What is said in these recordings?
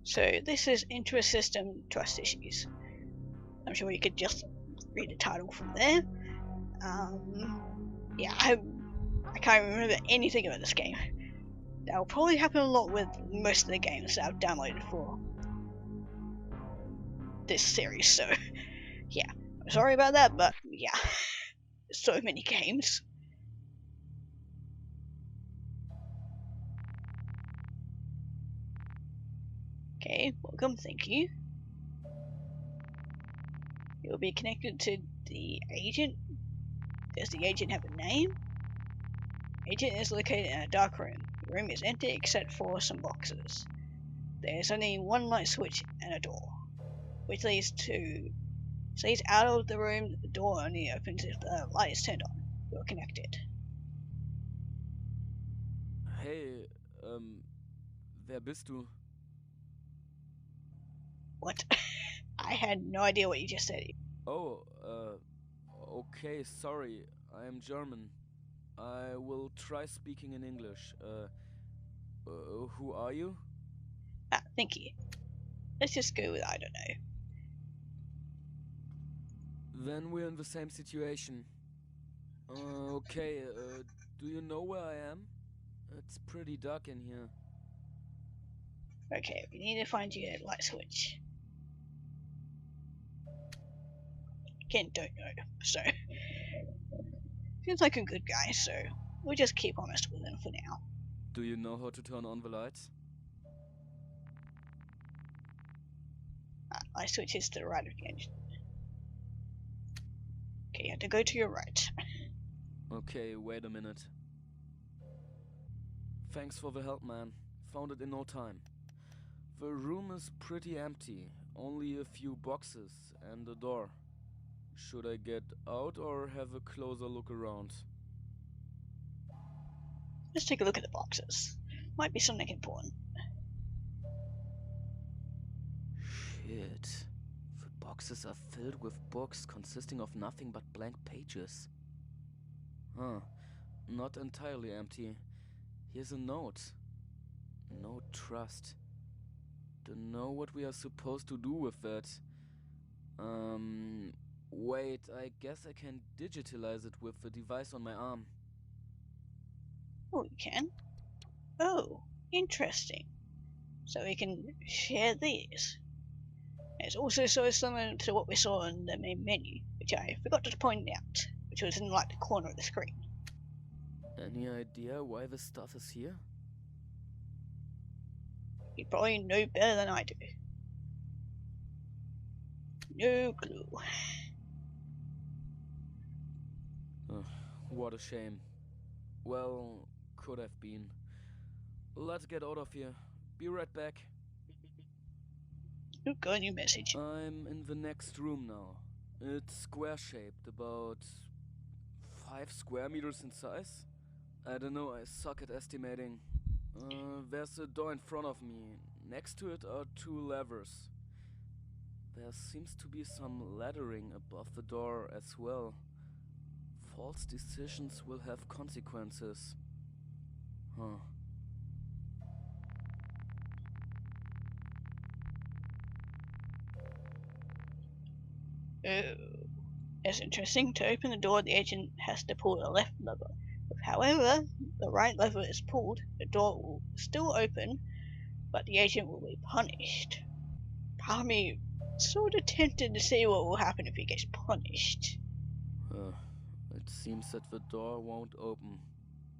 So this is Intra system trust issues. I'm sure you could just read the title from there. Yeah, I can't remember anything about this game. That will probably happen a lot with most of the games that I've downloaded for this series, so yeah. I'm sorry about that, but yeah. So many games. Okay, welcome, thank you. You'll be connected to the agent. Does the agent have a name? Agent is located in a dark room. The room is empty except for some boxes. There's only one light switch and a door, which leads out of the room. The door only opens if the light is turned on. You're connected. Hey, wer bist du? What? I had no idea what you just said. Oh, okay, sorry, I am German. I will try speaking in English. Who are you? Thank you. Let's just go with I don't know. Then we're in the same situation. Okay, do you know where I am? It's pretty dark in here. Okay, we need to find you a light switch. Again, don't know. So, seems like a good guy, so we'll just keep honest with him for now. Do you know how to turn on the lights? Light switch is to the right of the engine. Okay, you have to go to your right. Okay, wait a minute. Thanks for the help, man. Found it in no time. The room is pretty empty. Only a few boxes and a door. Should I get out or have a closer look around? Let's take a look at the boxes. Might be something important. Shit. The boxes are filled with books consisting of nothing but blank pages. Huh. Not entirely empty. Here's a note. No trust. Don't know what we are supposed to do with that. Wait, I guess I can digitalize it with the device on my arm. Oh, you can? Oh, interesting. So we can share these. It's also so similar to what we saw in the main menu, which I forgot to point out, which was in like the corner of the screen. Any idea why this stuff is here? You probably know better than I do. No clue. What a shame. Well, could have been. Let's get out of here. Be right back. Oh, got a new message. I'm in the next room now. It's square-shaped, about 5 square meters in size. I don't know, I suck at estimating. There's a door in front of me. Next to it are 2 levers. There seems to be some lettering above the door as well. False decisions will have consequences. Huh. Oh, that's interesting. To open the door, the agent has to pull the left lever. However, the right lever is pulled, the door will still open, but the agent will be punished. Part of me sort of tempted to see what will happen if he gets punished. It seems that the door won't open.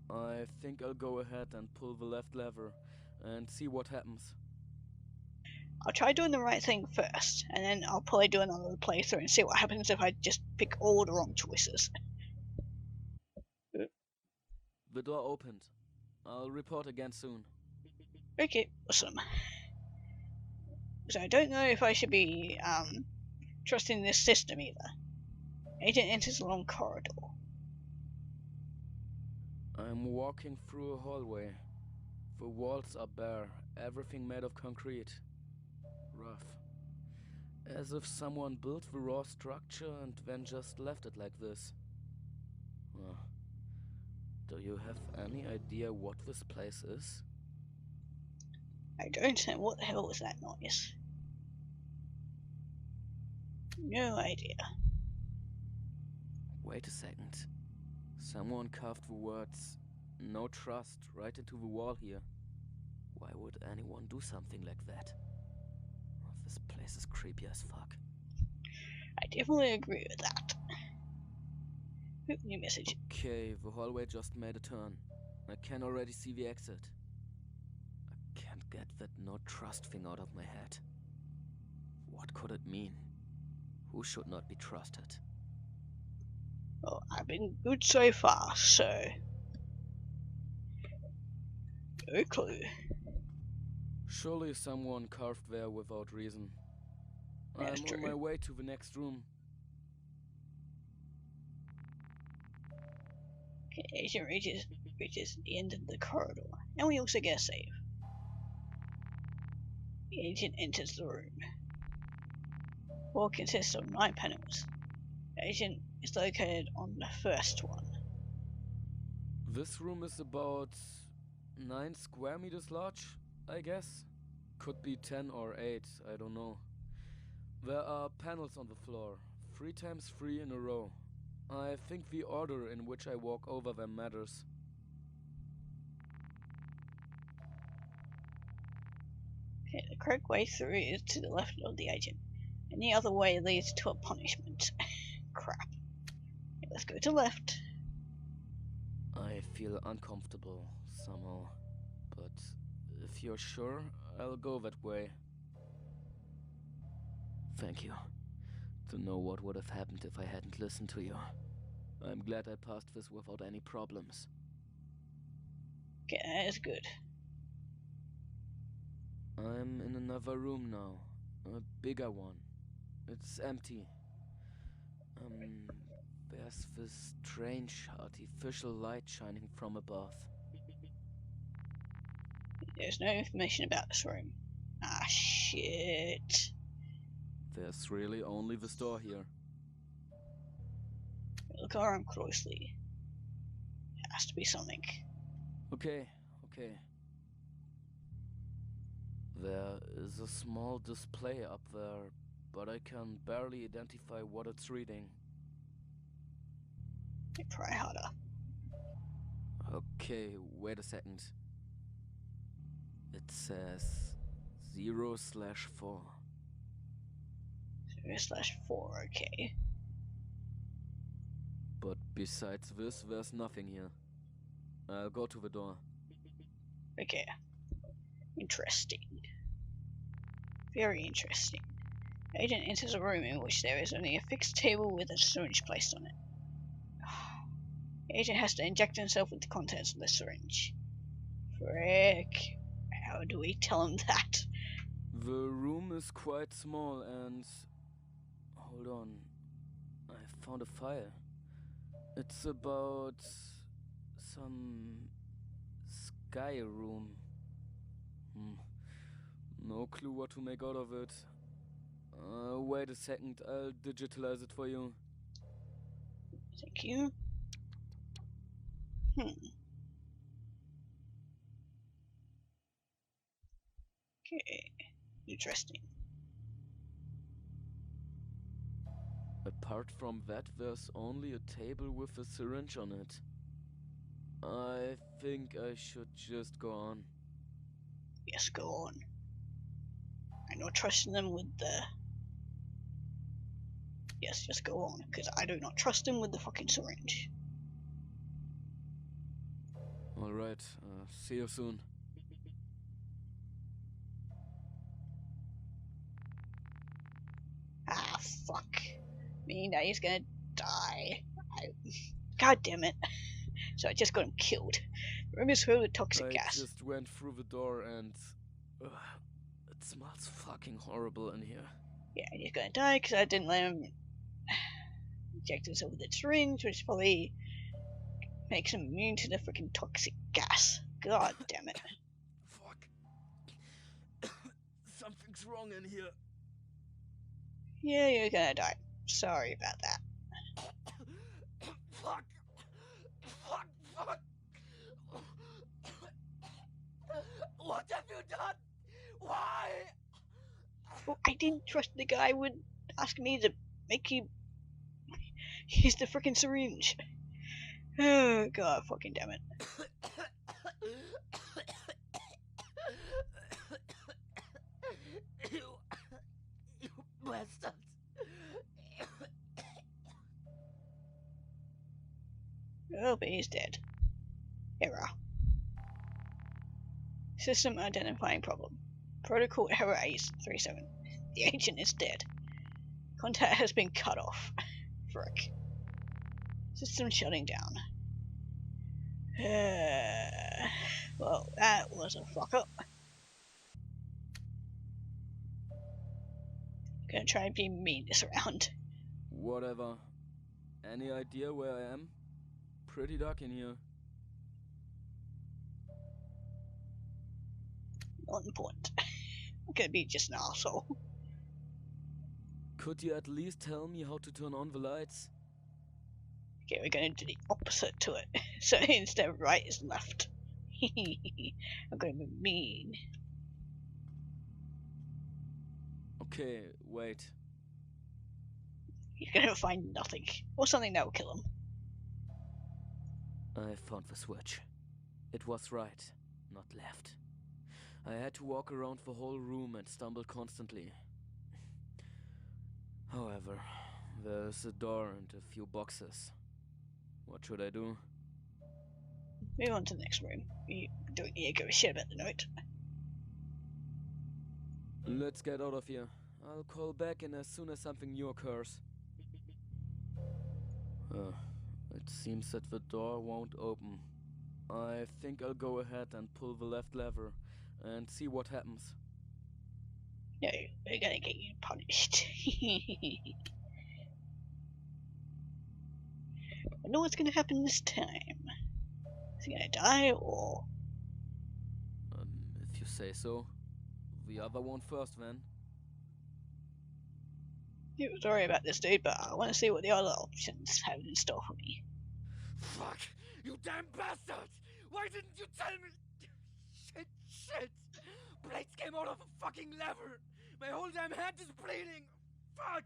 I think I'll go ahead and pull the left lever and see what happens. I'll try doing the right thing first, and then I'll probably do another playthrough and see what happens if I just pick all the wrong choices. The door opened. I'll report again soon. Okay, awesome. So I don't know if I should be trusting this system either. Agent enters a long corridor. I'm walking through a hallway. The walls are bare, everything made of concrete. Rough. As if someone built the raw structure and then just left it like this. Do you have any idea what this place is? I don't understand what the hell was that noise. No idea. Wait a second. Someone carved the words "no trust" right into the wall here. Why would anyone do something like that? This place is creepy as fuck. I definitely agree with that. New message. Okay, the hallway just made a turn. I can already see the exit. I can't get that "no trust" thing out of my head. What could it mean? Who should not be trusted? Well, I've been good so far, so no clue. Surely someone carved there without reason. That's I'm true. on my way to the next room. Okay, agent reaches the end of the corridor, and we also get a save. The agent enters the room. The wall consists of 9 panels. The agent is located on the first one. This room is about 9 square meters large, I guess. Could be 10 or 8, I don't know. There are panels on the floor, 3 times 3 in a row. I think the order in which I walk over them matters. Okay, the correct way through is to the left of the agent. Any other way leads to a punishment. Crap. Okay, let's go to left. I feel uncomfortable somehow, but if you're sure, I'll go that way. Thank you. To know what would have happened if I hadn't listened to you. I'm glad I passed this without any problems. Okay, that is good. I'm in another room now. A bigger one. It's empty. There's this strange artificial light shining from above. There's no information about this room. Ah, shit. There's really only this door here. Look around closely. Has to be something. Okay. There is a small display up there, but I can barely identify what it's reading. Try harder. Okay, wait a second. It says 0/4. 0/4, okay. But besides this, there's nothing here. I'll go to the door. Okay. Interesting. Very interesting. The agent enters a room in which there is only a fixed table with a syringe placed on it. The agent has to inject himself with the contents of the syringe. Frick. How do we tell him that? The room is quite small and... Hold on. I found a file. It's about... some... sky room. No clue what to make out of it. Wait a second, I'll digitalize it for you. Thank you. Okay. Interesting. Apart from that, there's only a table with a syringe on it. I think I should just go on. Yes, go on. I'm not trusting them with the... Yes, just go on, because I do not trust him with the fucking syringe. Alright, see you soon. Ah, fuck. Me, now he's gonna die. God damn it. So I just got him killed. The room is filled with toxic gas. I just went through the door and... it smells fucking horrible in here. Yeah, and he's gonna die because I didn't let him inject himself with a syringe, which probably makes him immune to the freaking toxic gas. God damn it. Fuck. Something's wrong in here. Yeah, you're gonna die. Sorry about that. Fuck. What have you done? Oh, I didn't trust the guy would ask me to make you use the freaking syringe. Oh god, fucking damn it. You bastards! Oh, but he's dead. Error. System identifying problem. Protocol error 837. The agent is dead. Contact has been cut off. Frick. System shutting down. Well, that was a fuck up. Gonna try and be mean this round. Whatever. Any idea where I am? Pretty dark in here. Not important. I'm gonna be just an asshole. Could you at least tell me how to turn on the lights? Okay, we're gonna do the opposite to it. So instead of right is left. I'm gonna be mean. Okay, wait. He's gonna find nothing. Or something that will kill him. I found the switch. It was right, not left. I had to walk around the whole room and stumble constantly. However, there's a door and a few boxes. What should I do? Move on to the next room. You don't need to give a shit about the note. Let's get out of here. I'll call back in as soon as something new occurs. It seems that the door won't open. I think I'll go ahead and pull the left lever and see what happens. No, we're gonna get you punished. I know what's gonna happen this time. Is he gonna die or? If you say so. The other one first, then. Yeah, sorry about this, dude, but I want to see what the other options have in store for me. Fuck! You damn bastards! Why didn't you tell me? Shit! Blades came out of a fucking lever! My whole damn head is bleeding! Fuck!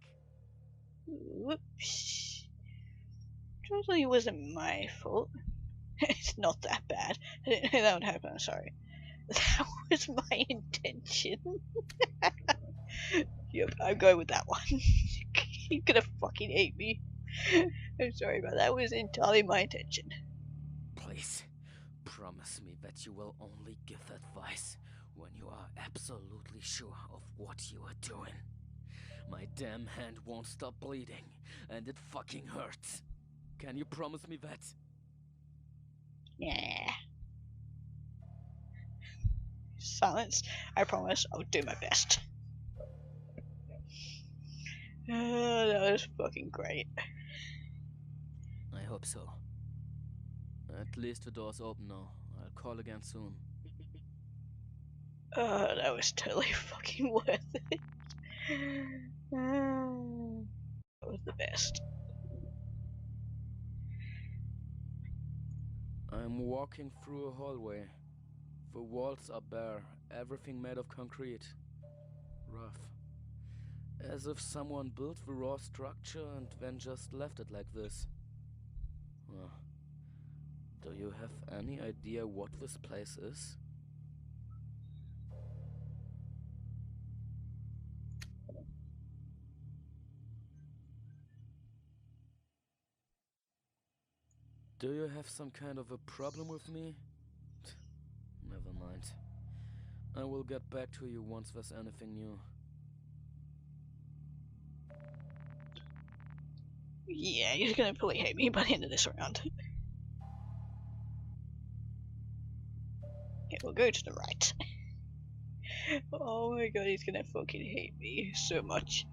Whoops. Totally wasn't my fault. It's not that bad. I didn't know that would happen, I'm sorry. That was my intention. Yep, I'm going with that one. You're gonna fucking hate me. I'm sorry, but that was entirely my intention. Please, promise me that you will only give advice when you are absolutely sure of what you are doing. My damn hand won't stop bleeding, and it fucking hurts. Can you promise me that? Yeah. Silence. I promise I'll do my best. That was fucking great. I hope so. At least the door's open now. I'll call again soon. That was totally fucking worth it. That was the best. I'm walking through a hallway. The walls are bare, everything made of concrete. Rough. As if someone built the raw structure and then just left it like this. Do you have any idea what this place is? Do you have some kind of a problem with me? Never mind. I will get back to you once there's anything new. Yeah, he's gonna probably hate me by the end of this round. Okay, we'll go to the right. Oh my god, he's gonna fucking hate me so much.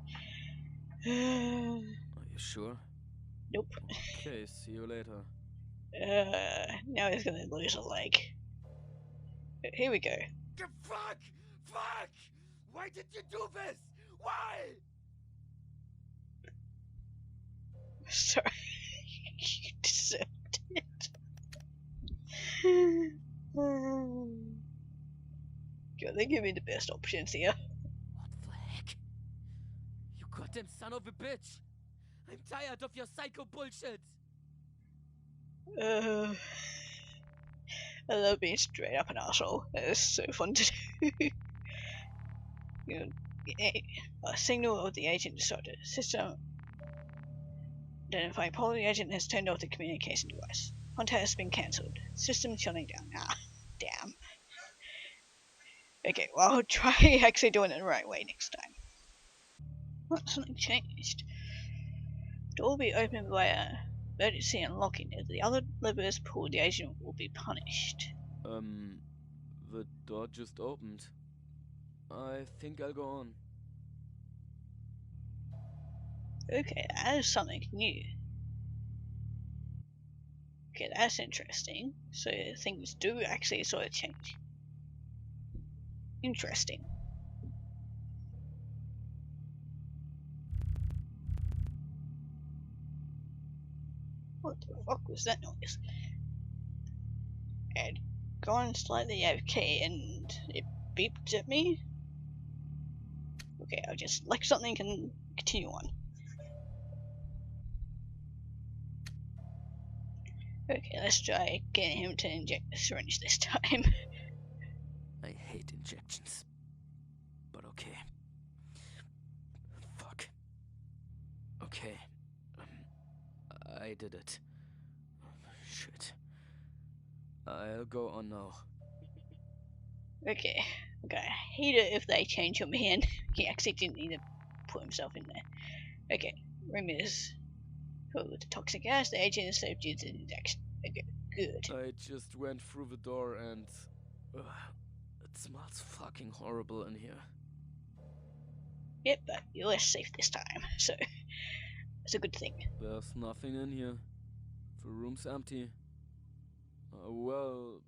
Are you sure? Nope. Okay, see you later. Now he's gonna lose a leg. Here we go. Fuck! Fuck! Why did you do this? Why? Sorry. You deserved it. God, they give me the best options here. What the heck? goddamn son of a bitch! I'm tired of your psycho bullshit! I love being straight up an asshole. It's so fun to do. You know, a signal of the agent started. System identifying problem. The agent has turned off the communication device. Contact has been cancelled. System shutting down. Ah, damn. Okay, well, I'll try actually doing it the right way next time. Oh, something changed. Door will be opened via emergency unlocking. If the other levers pulled, the agent will be punished. The door just opened. I think I'll go on. Okay, that is something new. Okay, that's interesting. So things do actually sort of change. Interesting. What the fuck was that noise? I'd gone slightly AFK and it beeped at me. Okay, I'll just select something and continue on. Okay, let's try getting him to inject the syringe this time. I hate injections. But okay. Fuck. Okay. I did it. Shit. I'll go on now. Okay, I hate it if they change your man. He actually didn't need to put himself in there. Okay, room is filled with toxic gas. The agent is safe due to the injection. Okay, good. I just went through the door and... it smells fucking horrible in here. Yep, but you're less safe this time, so it's a good thing. There's nothing in here. The room's empty. Well,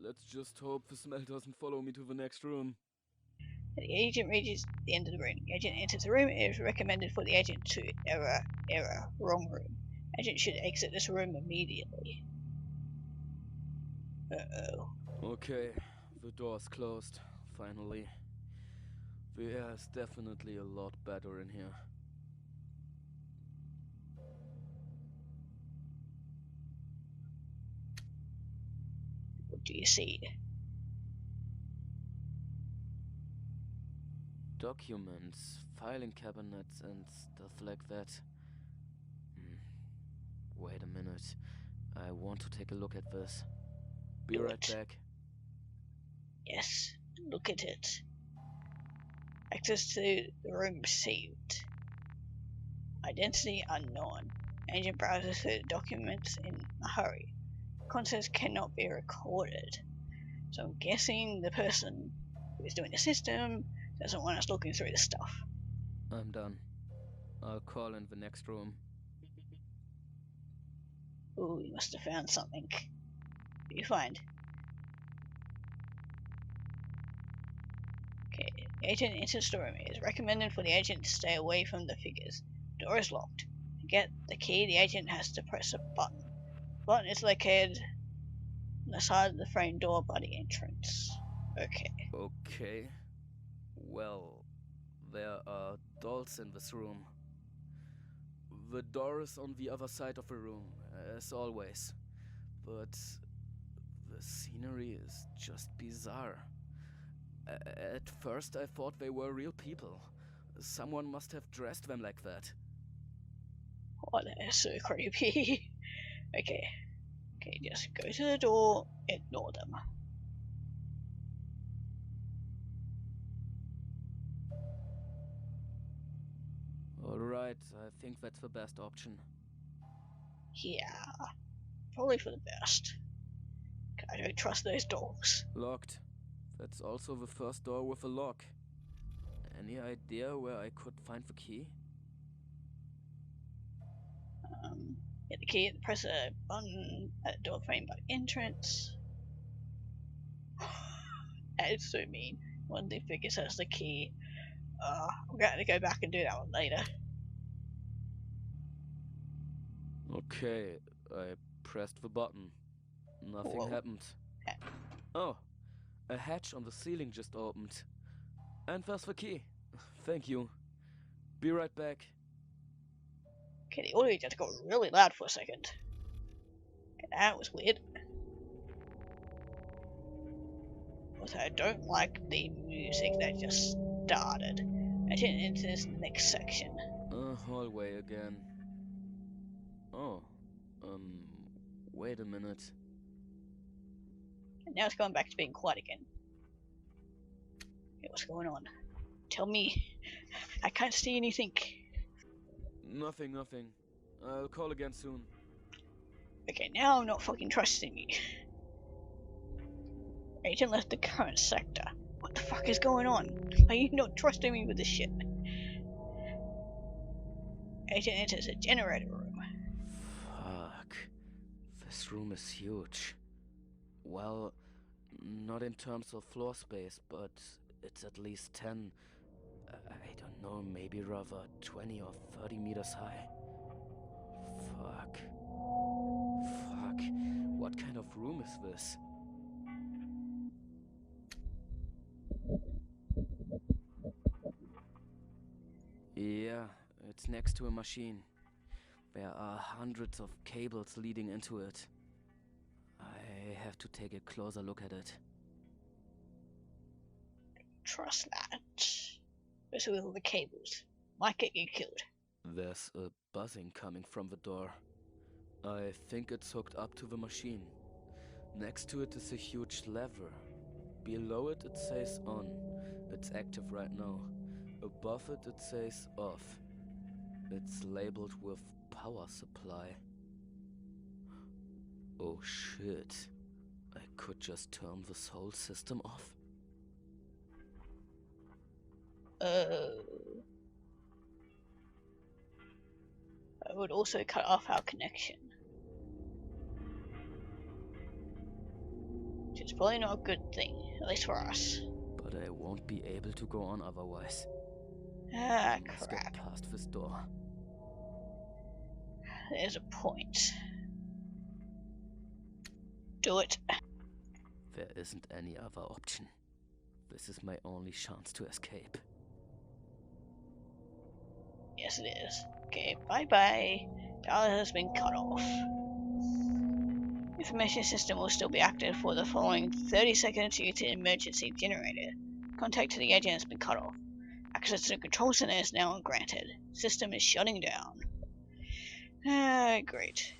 let's just hope the smell doesn't follow me to the next room. The agent reaches the end of the room. The agent enters the room. It is recommended for the agent to wrong room. Agent should exit this room immediately. Uh-oh. Okay, the door's closed, finally. The air is definitely a lot better in here. What do you see? Documents, filing cabinets, and stuff like that. Wait a minute. I want to take a look at this. Be Do right it. back. Yes, look at it. Access to the room received. Identity unknown. Agent browses through documents in a hurry. Contents cannot be recorded. So I'm guessing the person who is doing the system doesn't want us looking through the stuff. I'm done. I'll call in the next room. Ooh, you must have found something. What do you find? Okay, the agent enters the room. It is recommended for the agent to stay away from the figures. The door is locked. To get the key, the agent has to press a button. The button is located on the side of the frame door by the entrance. Okay. Okay. Well, there are dolls in this room. The door is on the other side of the room, as always. But the scenery is just bizarre. At first I thought they were real people. Someone must have dressed them like that. Oh, that is so creepy. Okay, just go to the door, ignore them. Alright, I think that's the best option. Yeah, probably for the best. I don't trust those dogs. Locked. That's also the first door with a lock. Any idea where I could find the key? Get the key and press a button at the door frame by entrance. That is so mean. One of the figures has the key. I'm going to go back and do that one later. Okay, I pressed the button. Nothing Whoa. happened. Oh, a hatch on the ceiling just opened. And there's the key. Thank you. Be right back. Okay, the audio just got really loud for a second. Okay, that was weird. Also, I don't like the music that just started. I should enter this next section. Hallway again. Oh, wait a minute. And now it's going back to being quiet again. Okay, what's going on? Tell me. I can't see anything. Nothing. I'll call again soon. Okay, now I'm not fucking trusting you. Agent left the current sector. What the fuck is going on? Are you not trusting me with this shit? Agent enters a generator room. Fuck. This room is huge. Well, not in terms of floor space, but it's at least 10, I don't know, maybe rather 20 or 30 meters high. Fuck. What kind of room is this? Yeah, it's next to a machine. There are hundreds of cables leading into it. I have to take a closer look at it. Trust that. Especially with all the cables. Might get you killed. There's a buzzing coming from the door. I think it's hooked up to the machine. Next to it is a huge lever. Below it, it says on. It's active right now. Above it, it says off. It's labeled with power supply. Oh shit. I could just turn this whole system off. I would also cut off our connection. Which is probably not a good thing, at least for us. But I won't be able to go on otherwise. Ah, Let's crap. get past this door. There's a point. Do it. There isn't any other option. This is my only chance to escape. Yes, it is. Okay, bye-bye. Data has been cut off. Information system will still be active for the following 30 seconds due to emergency generator. Contact to the agent has been cut off. Access to the control center is now granted. System is shutting down. Great.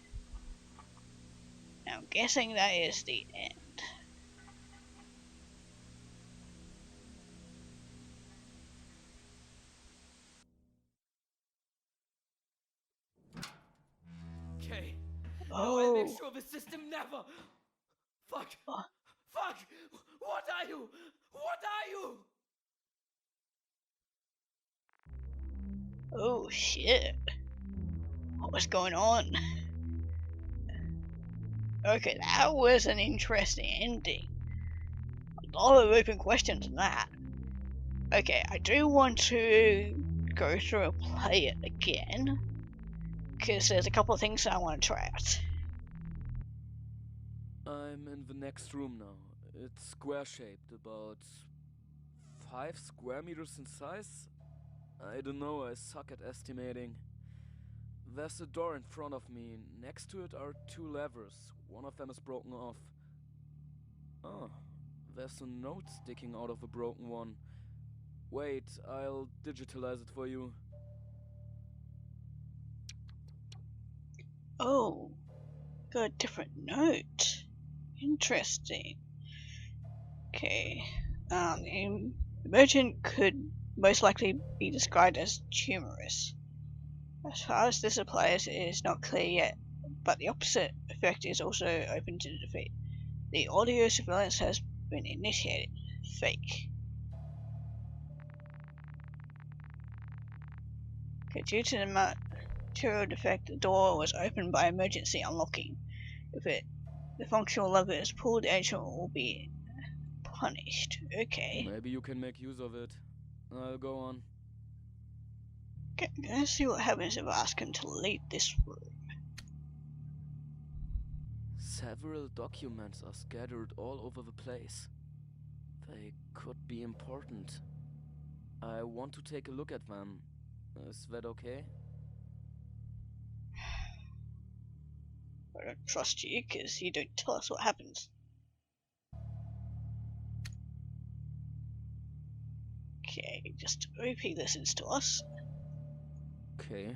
Now I'm guessing that is the end. Okay. Oh. Now I'll make sure the system never. Fuck. Oh. Fuck. What are you? What are you? Oh shit. What was going on? Okay, that was an interesting ending. A lot of open questions in that. Okay, I do want to go through and play it again, because there's a couple of things that I want to try out. I'm in the next room now. It's square-shaped, about 5 square meters in size. I don't know, I suck at estimating. There's a door in front of me. Next to it are 2 levers. One of them is broken off. Oh, there's a note sticking out of the broken one. Wait, I'll digitalize it for you. Oh, got a different note. Interesting. Okay, the emergent could most likely be described as humorous. As far as this applies, it is not clear yet, but the opposite effect is also open to defeat. The audio surveillance has been initiated. Fake. Okay, due to the material defect, the door was opened by emergency unlocking. If the functional lever is pulled, the agent will be punished. Okay. Maybe you can make use of it. I'll go on. Okay, let's see what happens if I ask him to leave this room. Several documents are scattered all over the place. They could be important. I want to take a look at them. Is that okay? I don't trust you because you don't tell us what happens. Okay, just OP listens to us. Okay,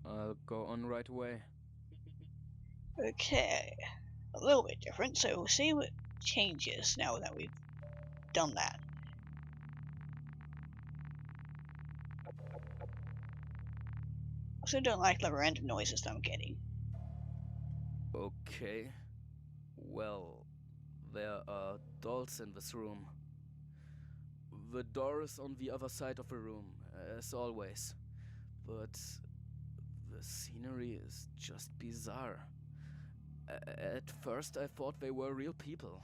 I'll go on right away. Okay, a little bit different, so we'll see what changes now that we've done that. Also don't like the random noises that I'm getting. Okay. Well, there are dolls in this room. The door is on the other side of the room, as always. But the scenery is just bizarre. At first I thought they were real people.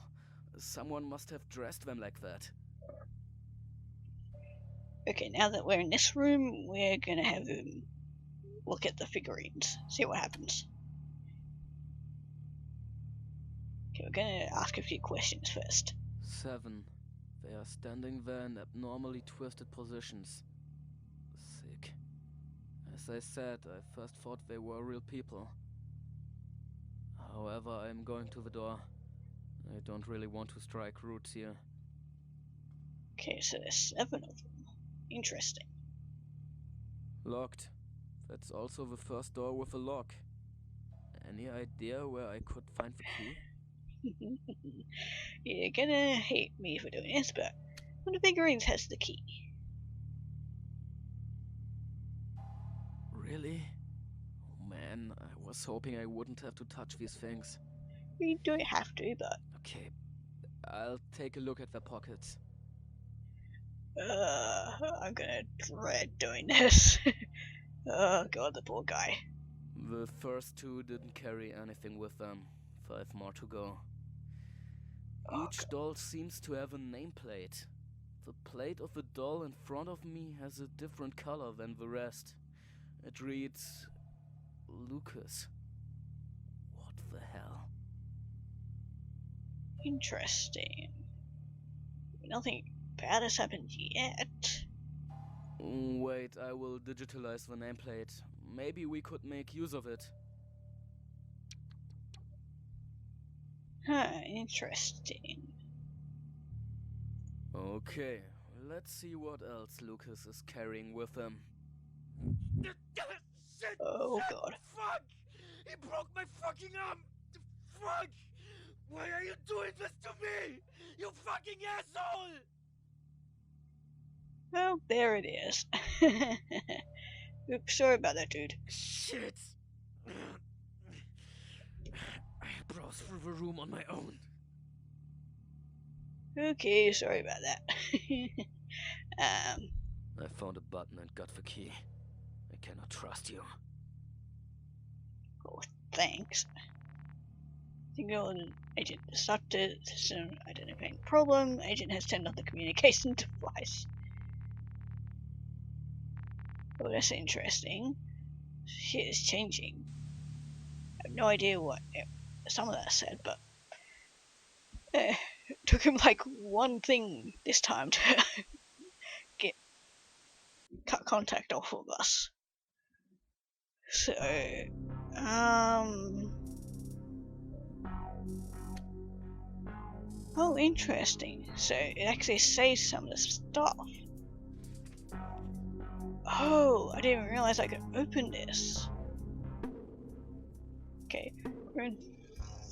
Someone must have dressed them like that. Okay, now that we're in this room, we're gonna have him look at the figurines, see what happens. Okay, we're gonna ask a few questions first. 7. They are standing there in abnormally twisted positions. Sick. As I said, I first thought they were real people. However, I'm going to the door. I don't really want to strike roots here. Okay, so there's 7 of them. Interesting. Locked. That's also the first door with a lock. Any idea where I could find the key? You're gonna hate me for doing this, but one of the figurines has the key. Really? Oh man, I was hoping I wouldn't have to touch these things. We don't have to, but Okay, I'll take a look at the pockets. I'm gonna dread doing this. Oh god, the poor guy. The first 2 didn't carry anything with them. 5 more to go. Oh, Each doll seems to have a nameplate. The plate of the doll in front of me has a different color than the rest. It reads Lucas. What the hell? interesting. Nothing bad has happened yet. Wait, I will digitalize the nameplate. Maybe we could make use of it. Huh, interesting. Okay, let's see what else Lucas is carrying with him. Shit! Oh Shit, god. fuck! He broke my fucking arm! Fuck! Why are you doing this to me? You fucking asshole! Well, there it is. Oops, sorry about that, dude. Shit! I browsed through the room on my own. Okay, sorry about that. I found a button and got the key. I cannot trust you. Oh, thanks. Signal agent disrupted, system identifying problem. Agent has turned on the communication device. Oh, that's interesting. Shit is changing. I have no idea what some of that said, but it took him like one thing this time to cut contact off of us. So, oh, interesting. So it actually saves some of the stuff. Oh, I didn't realize I could open this. Okay, room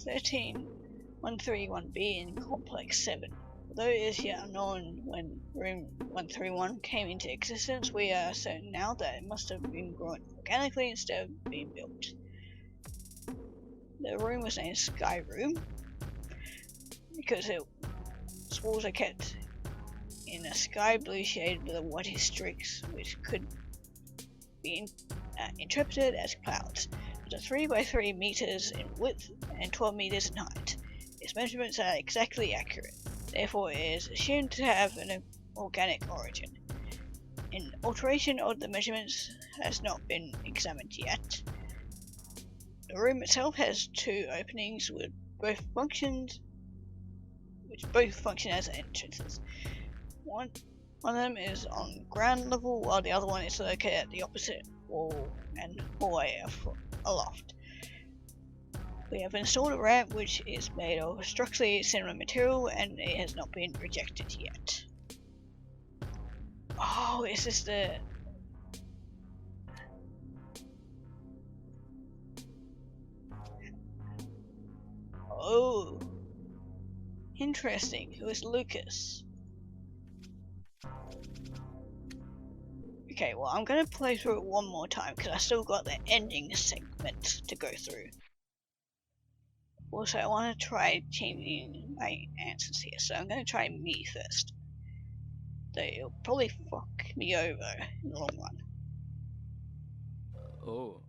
131B in Complex 7. Although it is yet unknown when room 131 came into existence, we are certain now that it must have been grown organically instead of being built. The room was named Sky Room because its walls are kept in a sky blue shade with a whitish streaks, which could be interpreted as clouds. It is 3 by 3 meters in width and 12 meters in height. Its measurements are exactly accurate, therefore it is assumed to have an organic origin. An alteration of the measurements has not been examined yet. The room itself has 2 openings which both function as entrances. One One of them is on ground level, while the other one is located at the opposite wall and hallway aloft. We have installed a ramp which is made of structurally similar material and it has not been rejected yet. Oh, is this the... Oh, interesting. Who is Lucas? Okay, well, I'm gonna play through it one more time because I still got the ending segment to go through. Also, I want to try changing my answers here, so I'm gonna try me first. Though it'll probably fuck me over in the long run. Oh,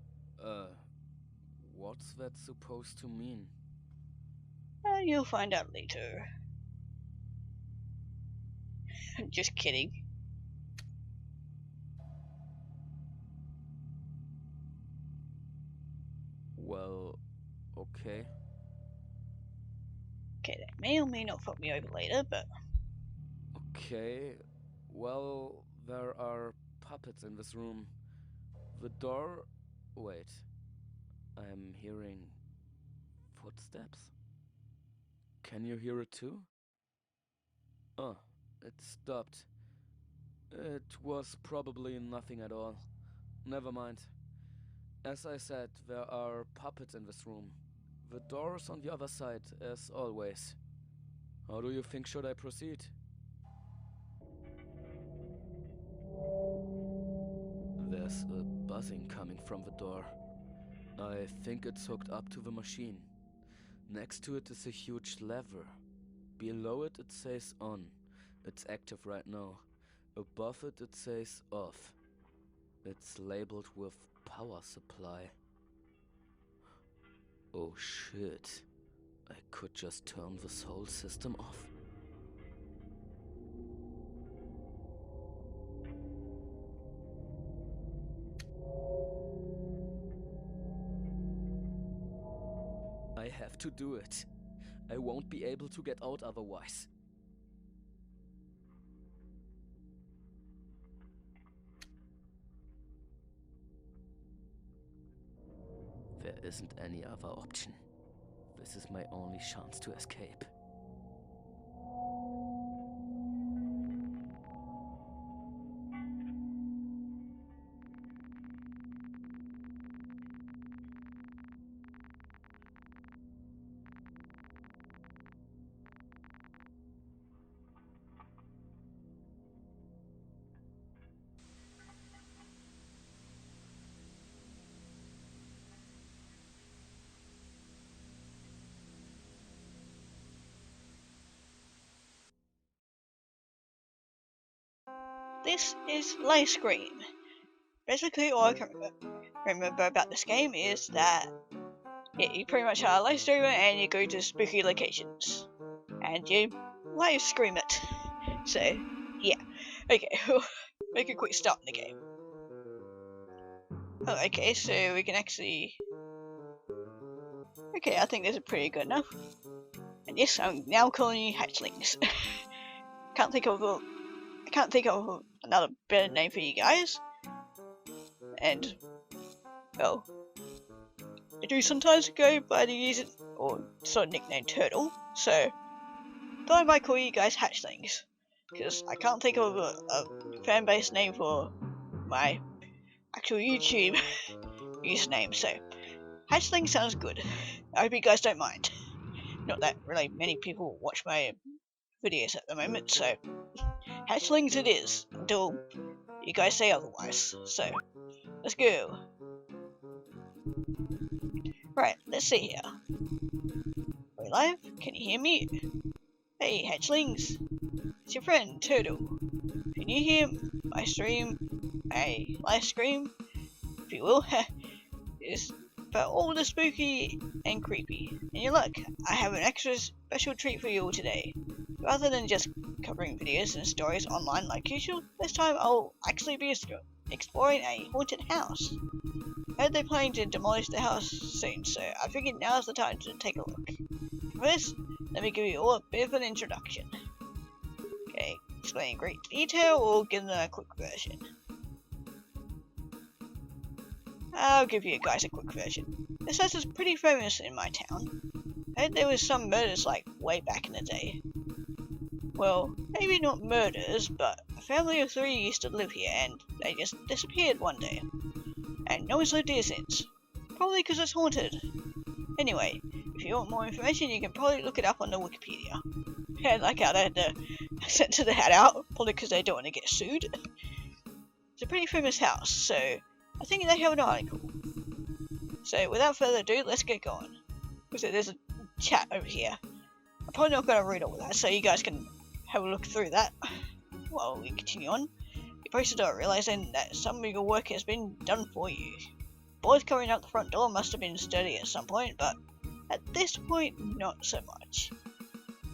what's that supposed to mean? You'll find out later. Just kidding. Well, okay. Okay, that may or may not fuck me over later, but... Okay, well, there are puppets in this room. The door... Wait. I'm hearing... footsteps? Can you hear it too? Oh, it stopped. It was probably nothing at all. Never mind. As I said, there are puppets in this room. The door's on the other side, as always. How do you think should I proceed? There's a buzzing coming from the door. I think it's hooked up to the machine. Next to it is a huge lever. Below it, it says on. It's active right now. Above it, it says off. It's labeled with power supply. Oh shit. I could just turn this whole system off. I have to do it. I won't be able to get out otherwise. There isn't any other option. This is my only chance to escape. This is LiveScream. Basically, all I can remember about this game is that you pretty much are a live streamer and you go to spooky locations. And you live scream it. So, yeah. Okay, we'll make a quick start in the game. Oh, okay, so we can actually... Okay, I think this is pretty good enough. And yes, I'm now calling you hatchlings. I can't think of another better name for you guys. And, well, I do sometimes go by the user or sort of nickname Turtle, so thought I might call you guys hatchlings, because I can't think of a fan base name for my actual YouTube username, so hatchling sounds good. I hope you guys don't mind. Not that really many people watch my videos at the moment, so hatchlings it is, until you guys say otherwise. So, let's go. Right, let's see here. Are we live? Can you hear me? Hey hatchlings, it's your friend Turtle. Can you hear my stream, a live stream, if you will, is about all the spooky and creepy. And your luck, I have an extra special treat for you all today. Rather than just covering videos and stories online like usual, this time I'll actually be exploring a haunted house. I heard they're planning to demolish the house soon, so I figured now's the time to take a look. First, let me give you all a bit of an introduction. Okay, explain in great detail or give them a quick version? I'll give you guys a quick version. This house is pretty famous in my town. I heard there was some murders like way back in the day. Well, maybe not murders, but a family of 3 used to live here and they just disappeared one day. And no one's lived here since. Probably because it's haunted. Anyway, if you want more information, you can probably look it up on the Wikipedia. Yeah, like how they had to censor the hat out, probably because they don't want to get sued. It's a pretty famous house, so I think they have an article. So without further ado, let's get going. So there's a chat over here. I'm probably not going to read all that, so you guys can have a look through that while we continue on. You probably start realizing that some of your work has been done for you. Boards covering up the front door must have been sturdy at some point, but at this point, not so much.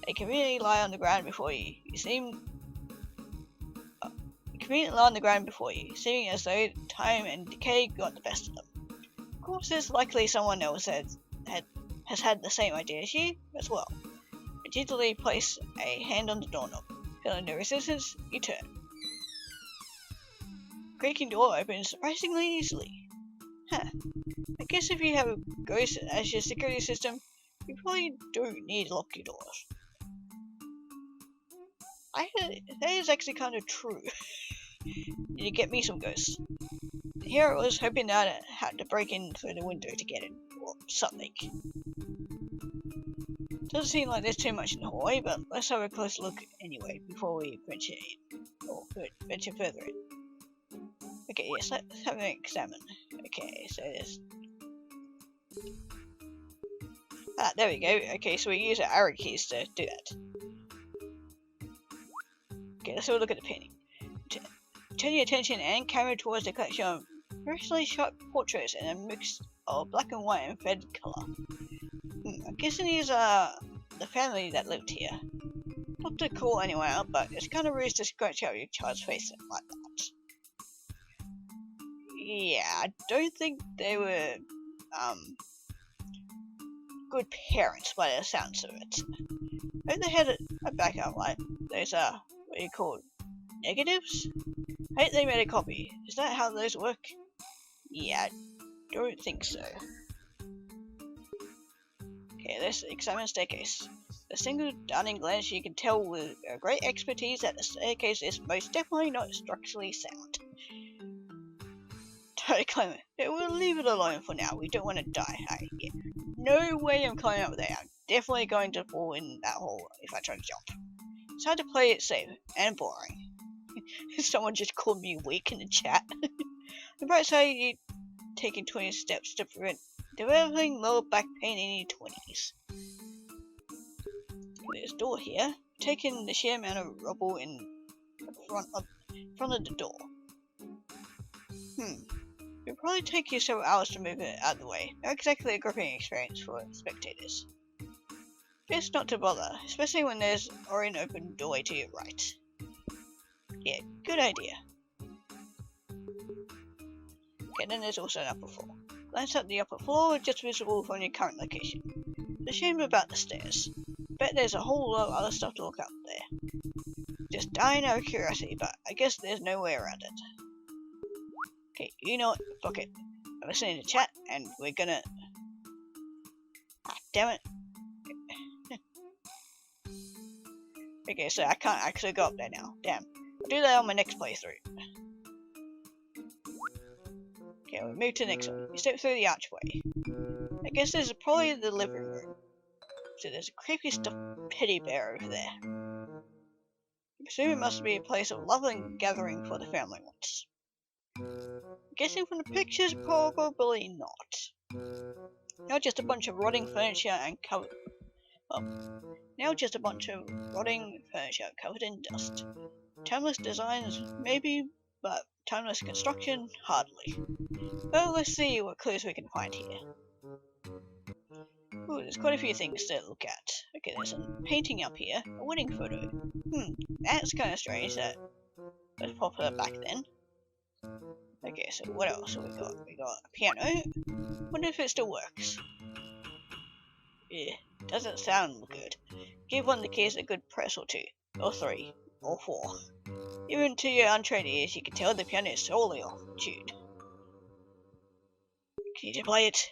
They conveniently lie on the ground before you. Seeming as though time and decay got the best of them. Of course, there's likely someone else has had the same idea as you as well. You gingerly place a hand on the doorknob. Feeling no resistance, you turn. Creaking door opens surprisingly easily. Huh. I guess if you have a ghost as your security system, you probably don't need to lock your doors. That is actually kind of true. You get me some ghosts. Here I was hoping that I had to break in through the window to get in, or something. Doesn't seem like there's too much in the hallway, but let's have a close look anyway before we venture further in. Okay, yes, let's have an examine. Okay, so there's... there we go. Okay, so we use our arrow keys to do that. Okay, let's have a look at the painting. Turn your attention and camera towards the collection of professionally shot portraits in a mix of black and white and faded colour. I'm guessing these are the family that lived here. Not to call anyone out, but it's kind of rude to scratch out your child's face like that. Yeah, I don't think they were, good parents by the sounds of it. I hope they had a backup, like those, what do you call it? Negatives? I hope they made a copy. Is that how those work? Yeah, I don't think so. Okay, let's examine the staircase. A single stunning glance, you can tell with a great expertise that the staircase is most definitely not structurally sound. Don't claim it. We'll leave it alone for now. We don't want to die. Yeah. No way I'm climbing up there. I'm definitely going to fall in that hole if I try to jump. It's hard to play it safe and boring. Someone just called me weak in the chat. The bright side, you're taking 20 steps to prevent developing lower back pain in your 20s. There's a door here. Taking the sheer amount of rubble in front of the door. It'll probably take you several hours to move it out of the way. Not exactly a gripping experience for spectators. Best not to bother, especially when there's already an open doorway to your right. Yeah, good idea. Okay, then there's also an upper floor. Glance at the upper floor, just visible from your current location. It's a shame about the stairs. Bet there's a whole lot of other stuff to look up there. Just dying out of curiosity, but I guess there's no way around it. Okay, you know what? Fuck it. I'm listening to chat, and we're gonna... damn it. Okay, so I can't actually go up there now. Damn. I'll do that on my next playthrough. Okay, we move to the next one. You step through the archway. I guess this is probably the living room. So there's a creepy stuffed teddy bear over there. I presume it must be a place of love and gathering for the family once. Guessing from the pictures, probably not. Now just a bunch of rotting furniture and covered... now just a bunch of rotting furniture covered in dust. Timeless designs, maybe, but timeless construction, hardly. Well, let's see what clues we can find here. Ooh, there's quite a few things to look at. Okay, there's a painting up here, a wedding photo. That's kind of strange that was popular back then. Okay, so what else have we got? We got a piano. Wonder if it still works. Yeah, doesn't sound good. Give one of the keys a good press or two. Or 3. or 4. Even to your untrained ears, you can tell the piano is sorely off tune. Continue to play it.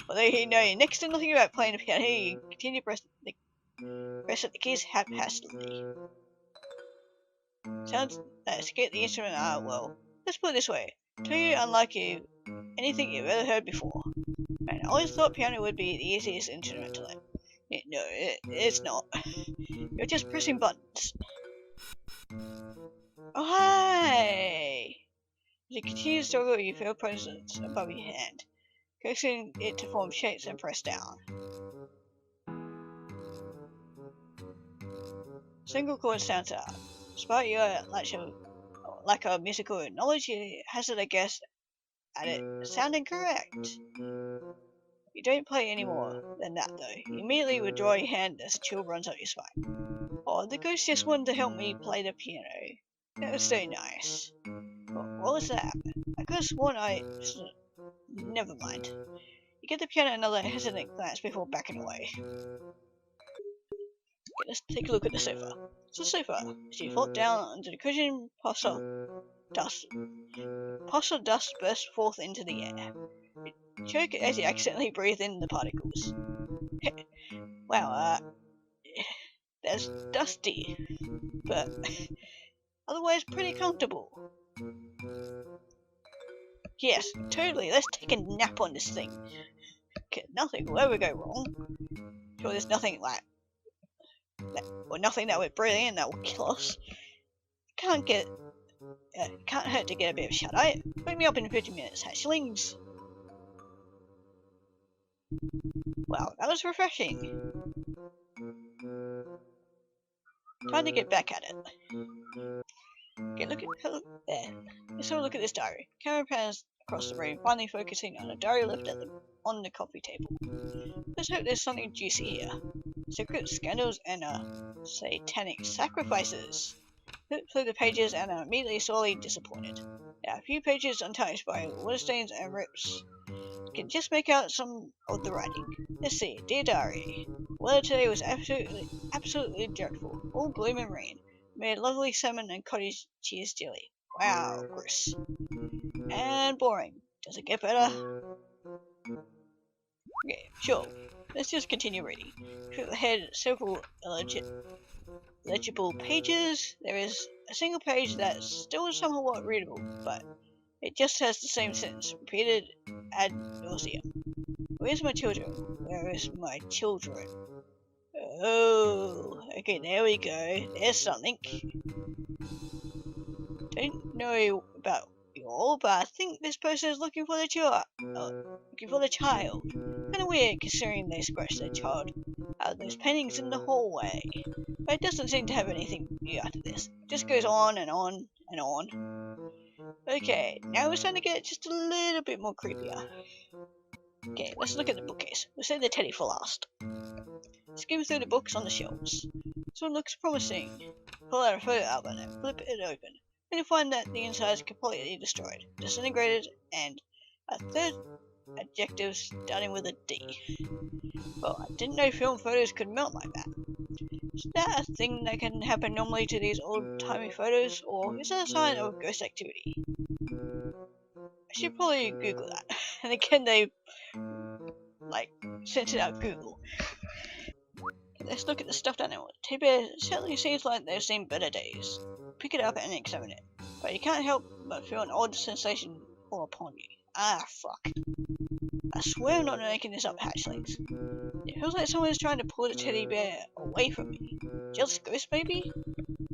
Although you know next to nothing about playing the piano, you continue to press at the keys haphazardly. Sounds that escape the instrument are, well, let's put it this way, totally unlike anything you've ever heard before. And I always thought piano would be the easiest instrument to learn. No, it's not. You're just pressing buttons. Oh, hi! As you continue to struggle, you feel presence above your hand, coaxing it to form shapes and press down. Single chord stands out. Despite your lack of musical knowledge, you hazard a guess at it sounding correct. You don't play any more than that though. You immediately withdraw your hand as a chill runs up your spine. Oh, the ghost just wanted to help me play the piano. That was so nice. What was that? I could have sworn Never mind. You give the piano another hesitant glance before backing away. Okay, let's take a look at the sofa. It's a sofa. As you flop down onto the cushion, puffs of dust burst forth into the air. You choke as you accidentally breathe in the particles. Wow, that's dusty, but otherwise pretty comfortable. Yes, totally, let's take a nap on this thing. Okay, nothing will ever go wrong. Sure, there's nothing nothing that would breathe in that will kill us. Can't hurt to get a bit of shut-eye. Wake me up in 50 minutes, hatchlings. Wow, that was refreshing. Time to get back at it. Okay, there. Let's have a look at this diary. Camera pans across the room, finally focusing on a diary left on the coffee table. Let's hope there's something juicy here. Secret scandals and satanic sacrifices. Flip through the pages and are immediately sorely disappointed. There are a few pages untouched by water stains and rips. You can just make out some of the writing. Let's see, dear diary. Weather today was absolutely dreadful. All gloom and rain. Made lovely salmon and cottage cheese jelly. Wow, gross. And boring. Does it get better? Okay, sure. Let's just continue reading. Flip ahead several legible pages. There is a single page that's still somewhat readable, but it just has the same sentence, repeated ad nauseum. Where's my children? Where is my children? Oh, okay, there we go. There's something. Don't know about you all, but I think this person is looking for the child. Kinda weird considering they scratched their child out of those paintings in the hallway. But it doesn't seem to have anything new after this. It just goes on and on and on. Okay, now we're starting to get just a little bit more creepier. Okay, let's look at the bookcase. We'll save the teddy for last. Skim through the books on the shelves. This one looks promising. Pull out a photo album and flip it open. And you find that the inside is completely destroyed, disintegrated, and a third adjective starting with a D. Well, I didn't know film photos could melt like that. Is that a thing that can happen normally to these old-timey photos, or is that a sign of ghost activity? I should probably Google that. And again, they sent it out Google. Okay, let's look at the stuffed animal. Teddy bear certainly seems like they've seen better days. Pick it up and examine it, but you can't help but feel an odd sensation fall upon you. Ah, fuck. I swear I'm not making this up, hatchlings. It feels like someone is trying to pull the teddy bear away from me. Just ghost, maybe?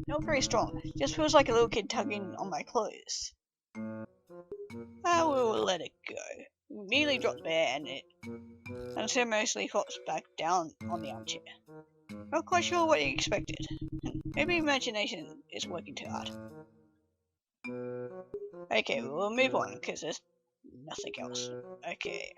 Not very strong. Just feels like a little kid tugging on my clothes. I will let it go. We immediately drop the bear and it unceremoniously flops back down on the armchair. Not quite sure what you expected. Maybe imagination is working too hard. Okay, we'll move on because there's nothing else. Okay,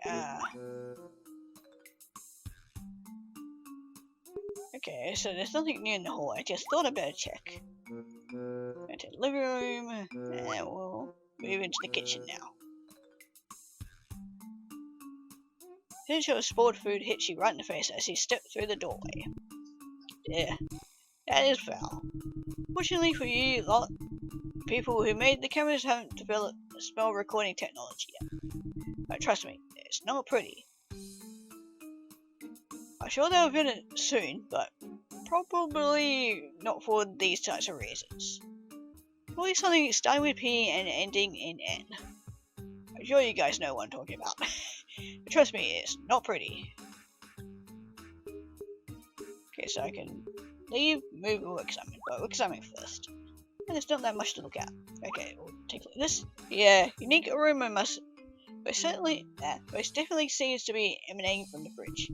okay, so there's nothing new in the hall. I just thought I'd better check. Into the living room, and we'll move into the kitchen now. The hint of spoiled food hits you right in the face as you step through the doorway. Yeah, that is foul. Fortunately for you lot, people who made the cameras haven't developed smell recording technology yet. But trust me, it's not pretty. I'm sure they'll invent it soon, but probably not for these types of reasons. Probably something starting with P and ending in N. I'm sure you guys know what I'm talking about. But trust me, it's not pretty. Okay, so I can leave, move, or examine. But we'll examine first. And there's not that much to look at. Okay, we'll take a look at this. Yeah, unique aroma most definitely seems to be emanating from the fridge.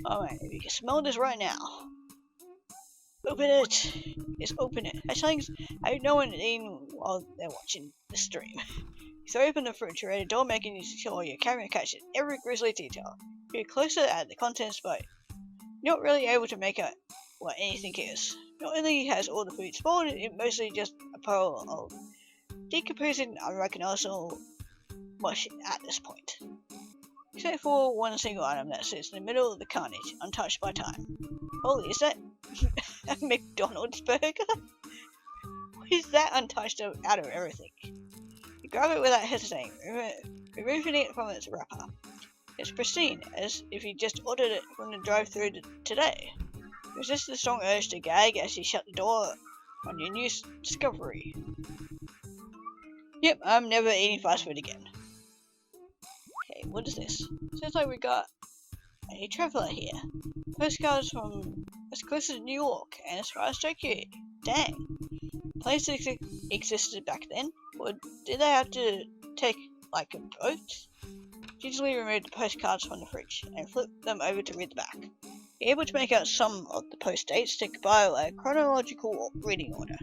Alright, if you can smell this right now. Open it! Just open it. I hope no one eating while they're watching the stream. You throw open the refrigerator door, making sure your camera catches every grisly detail. You're closer at the contents, but you're not really able to make out what anything is. Not only has all the food spoiled, it's mostly just a pile of decomposing, unrecognizable mush at this point. Except for one single item that sits in the middle of the carnage, untouched by time. Holy, is that a McDonald's burger? What is that untouched out of everything? You grab it without hesitating, removing it from its wrapper. It's pristine, as if you just ordered it from the drive-thru today. Resist the strong urge to gag as you shut the door on your new discovery. Yep, I'm never eating fast food again. Okay, what is this? Sounds like we got a traveller here. Postcards from as close as New York and as far as Tokyo. Dang. Places existed back then? Or did they have to take, like, a boat? Gingerly remove the postcards from the fridge and flip them over to read the back. You're able to make out some of the post dates to compile a chronological reading order.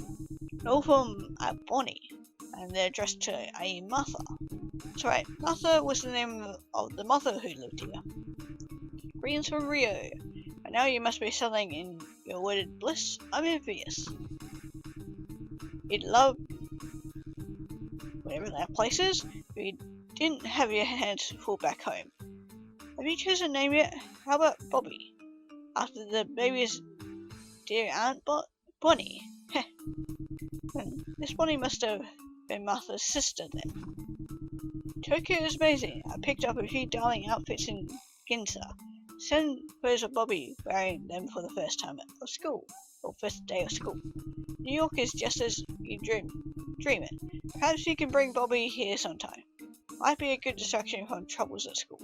All from Bonnie, and they're addressed to a Martha. That's right, Martha was the name of the mother who lived here. Greetings from Rio, and now you must be settling in your wedded bliss. I'm envious. You'd love whatever that place is, but you didn't have your hands full back home. Have you chosen a name yet? How about Bobby? After the baby's dear aunt Bonnie. Heh. This Bonnie must have been Martha's sister then. Tokyo is amazing. I picked up a few darling outfits in Ginza. Send photos of Bobby wearing them for the first time at school, or first day of school. New York is just as you dream it. Perhaps you can bring Bobby here sometime. Might be a good distraction from troubles at school.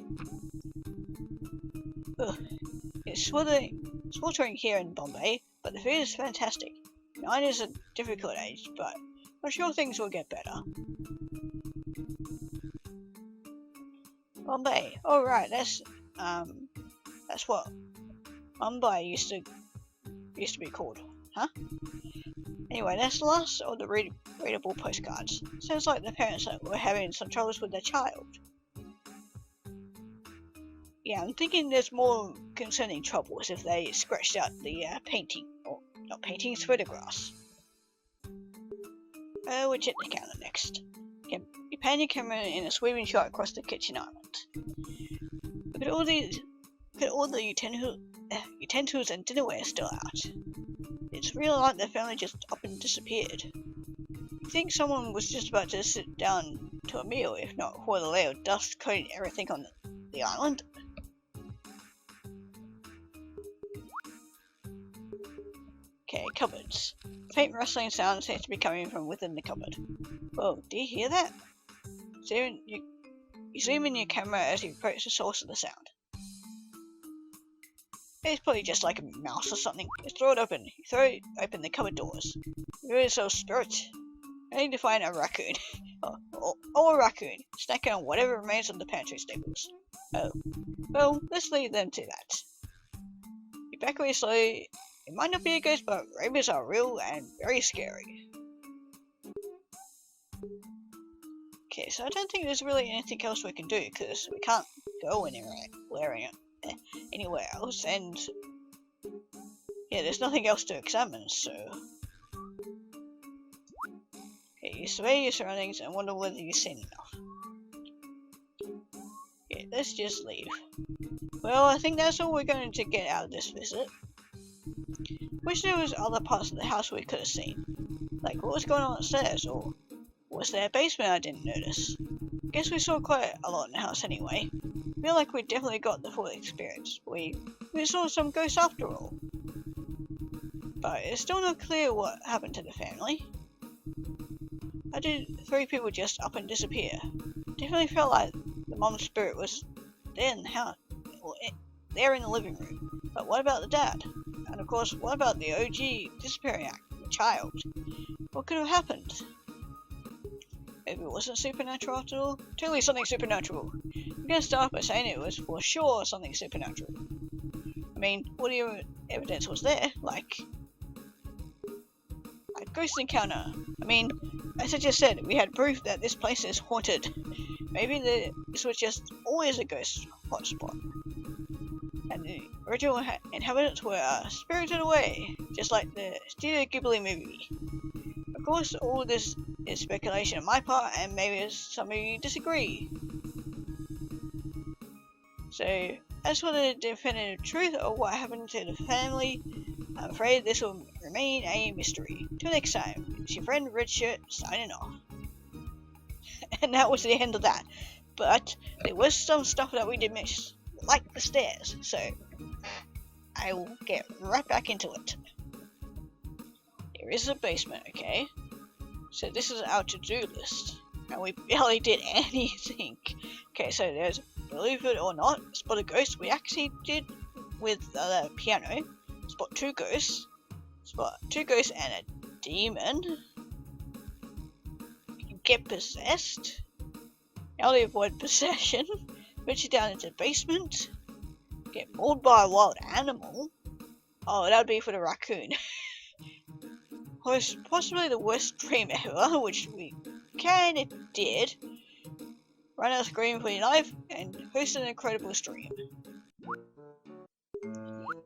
Ugh. It's sweltering here in Bombay, but the food is fantastic. 9 is a difficult age, but I'm sure things will get better. Bombay. Oh right, that's what Mumbai used to be called, huh? Anyway, that's the last of the readable postcards. Sounds like the parents were having some troubles with their child. Yeah, I'm thinking there's more concerning troubles if they scratched out the painting, or not paintings, photographs. We'll check the counter next. Okay, you pan your camera in a sweeping shot across the kitchen island. Look at all the utensils and dinnerware still out. It's really like the family just up and disappeared. You think someone was just about to sit down to a meal, if not for the layer of dust coating everything on the island? Okay, cupboards. Faint rustling sound seems to be coming from within the cupboard. Whoa, do you hear that? You zoom in your camera as you approach the source of the sound. It's probably just like a mouse or something. Just throw it open. You throw open the cupboard doors. You're a soul spirit. I need to find a raccoon. or a raccoon, snacking on whatever remains of the pantry staples. Oh. Well, let's leave them to that. You back away slowly. It might not be a ghost, but rabies are real and very scary. Okay, so I don't think there's really anything else we can do, because we can't go anywhere else, and yeah, there's nothing else to examine, so okay, you survey your surroundings and wonder whether you've seen enough. Yeah, let's just leave. Well, I think that's all we're going to get out of this visit. Wish there was other parts of the house we could have seen. Like, what was going on upstairs? Or was there a basement I didn't notice? Guess we saw quite a lot in the house anyway. Feel like we definitely got the full experience. We saw some ghosts after all. But it's still not clear what happened to the family. How did 3 people just up and disappear? Definitely felt like the mom's spirit was there in the house, or there in the living room. But what about the dad? And of course, what about the OG disappearing act, the child? What could have happened? Maybe it wasn't supernatural after all? Totally something supernatural. I'm gonna start by saying it was for sure something supernatural. I mean, what evidence was there? Like a ghost encounter. I mean, as I just said, we had proof that this place is haunted. Maybe this was just always a ghost hotspot. And the original inhabitants were spirited away, just like the Studio Ghibli movie. Of course, all this is speculation on my part, and maybe some of you disagree. So, as for the definitive truth of what happened to the family, I'm afraid this will remain a mystery. Till next time, it's your friend Redshirt signing off. And that was the end of that. But there was some stuff that we did miss, like the stairs, so I will get right back into it. There is a basement, okay? So this is our to-do list, and we barely did anything. Okay, so there's, believe it or not, spot a ghost. We actually did with the piano. Spot 2 ghosts. Spot 2 ghosts and a demon. Get possessed. Now to avoid possession. Venture down into the basement. Get mauled by a wild animal. Oh, that would be for the raccoon. Possibly the worst dream ever, which we kinda did. Run out screaming for your life and host an incredible stream.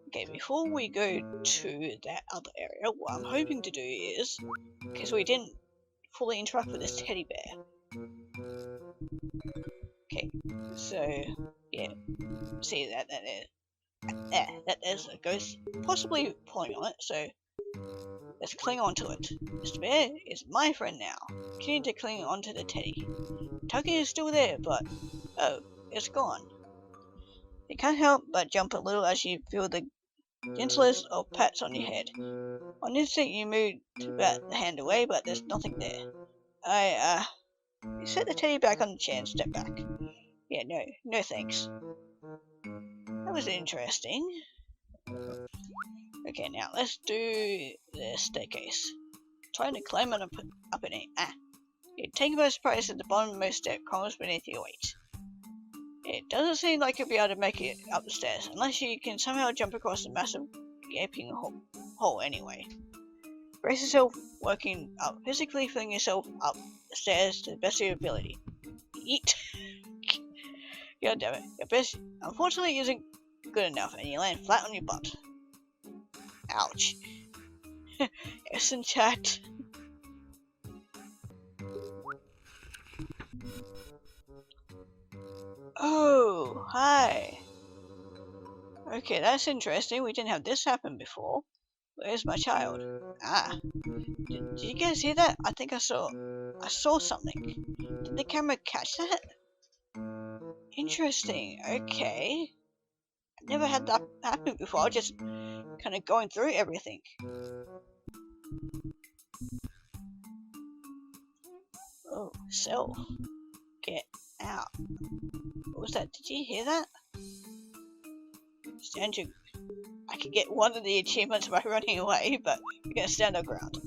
Okay, before we go to that other area, what I'm hoping to do is, because we didn't fully interact with this teddy bear. Okay, so yeah, see that there's a ghost possibly pulling on it, so let's cling on to it. Mr. Bear is my friend now. Continue to cling onto the teddy. Tugging is still there, but oh, it's gone. You can't help but jump a little as you feel the gentlest of pats on your head. On instinct you move to bat the hand away, but there's nothing there. You set the teddy back on the chair and step back. Yeah, no thanks. That was interesting. Okay, now let's do the staircase. Trying to climb on up in it. You're taken by surprise at the bottommost step comes beneath your weight. It doesn't seem like you'll be able to make it up the stairs, unless you can somehow jump across the massive gaping hole anyway. Brace yourself, working up, physically filling yourself up the stairs to the best of your ability. Eat. God damn it. Your best, unfortunately, isn't good enough, and you land flat on your butt. Ouch. Yes, in chat. Oh, hi. Okay, that's interesting. We didn't have this happen before. Where's my child? Did you guys hear that? I think I saw something. Did the camera catch that? Interesting. Okay. I've never had that happen before. I was just kind of going through everything. Oh, self. Get out. What was that? Did you hear that? Stand your... I could get one of the achievements by running away, but we're gonna stand our ground.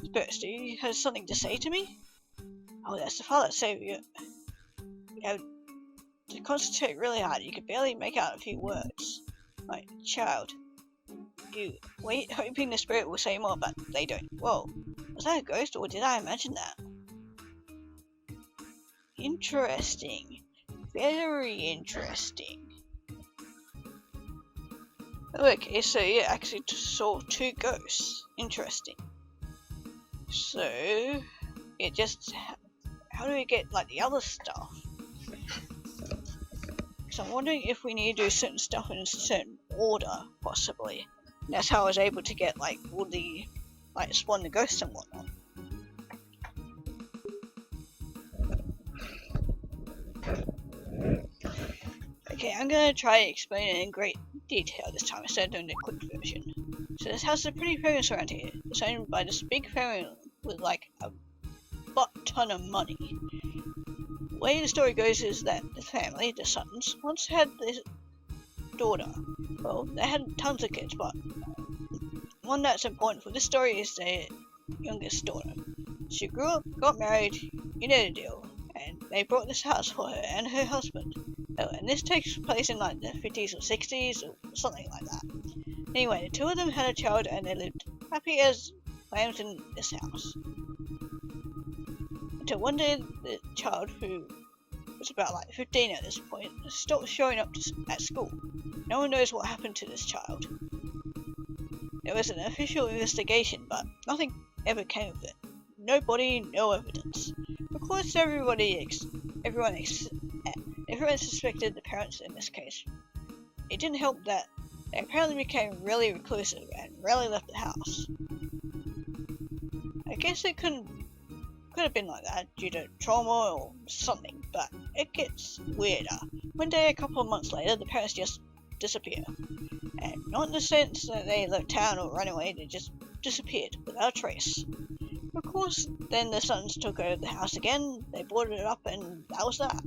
Spirits, do you have something to say to me? Oh, that's the father. So you have to concentrate really hard. You could barely make out a few words. My child. You wait, hoping the spirit will say more, but they don't. Whoa, was that a ghost, or did I imagine that? Interesting. Very interesting. Okay, so you actually saw 2 ghosts. Interesting. So, it just... How do we get, like, the other stuff? Because I'm wondering if we need to do certain stuff in a certain order, possibly. That's how I was able to get, like, all the... Like, spawn the ghosts and whatnot. Okay, I'm gonna try to explain it in great detail this time instead of doing the quick version. So this house is pretty famous around here. It's owned by this big family with like a butt ton of money. The way the story goes is that the family, the Suttons, once had this daughter. Well, they had tons of kids, but one that's important for this story is their youngest daughter. She grew up, got married, you know the deal, and they bought this house for her and her husband. Oh, and this takes place in like the 50s or 60s or something like that. Anyway, the two of them had a child and they lived happy as lambs in this house. Until one day the child, who was about like 15 at this point, stopped showing up at school. No one knows what happened to this child. There was an official investigation, but nothing ever came of it. No body, no evidence. Of course, everyone suspected the parents in this case. It didn't help that they apparently became really reclusive and rarely left the house. I guess it could have been like that due to trauma or something, but it gets weirder. One day, a couple of months later, the parents just disappear. And not in the sense that they left town or ran away, they just disappeared without a trace. Of course, then the Suttons took over the house again, they boarded it up, and that was that.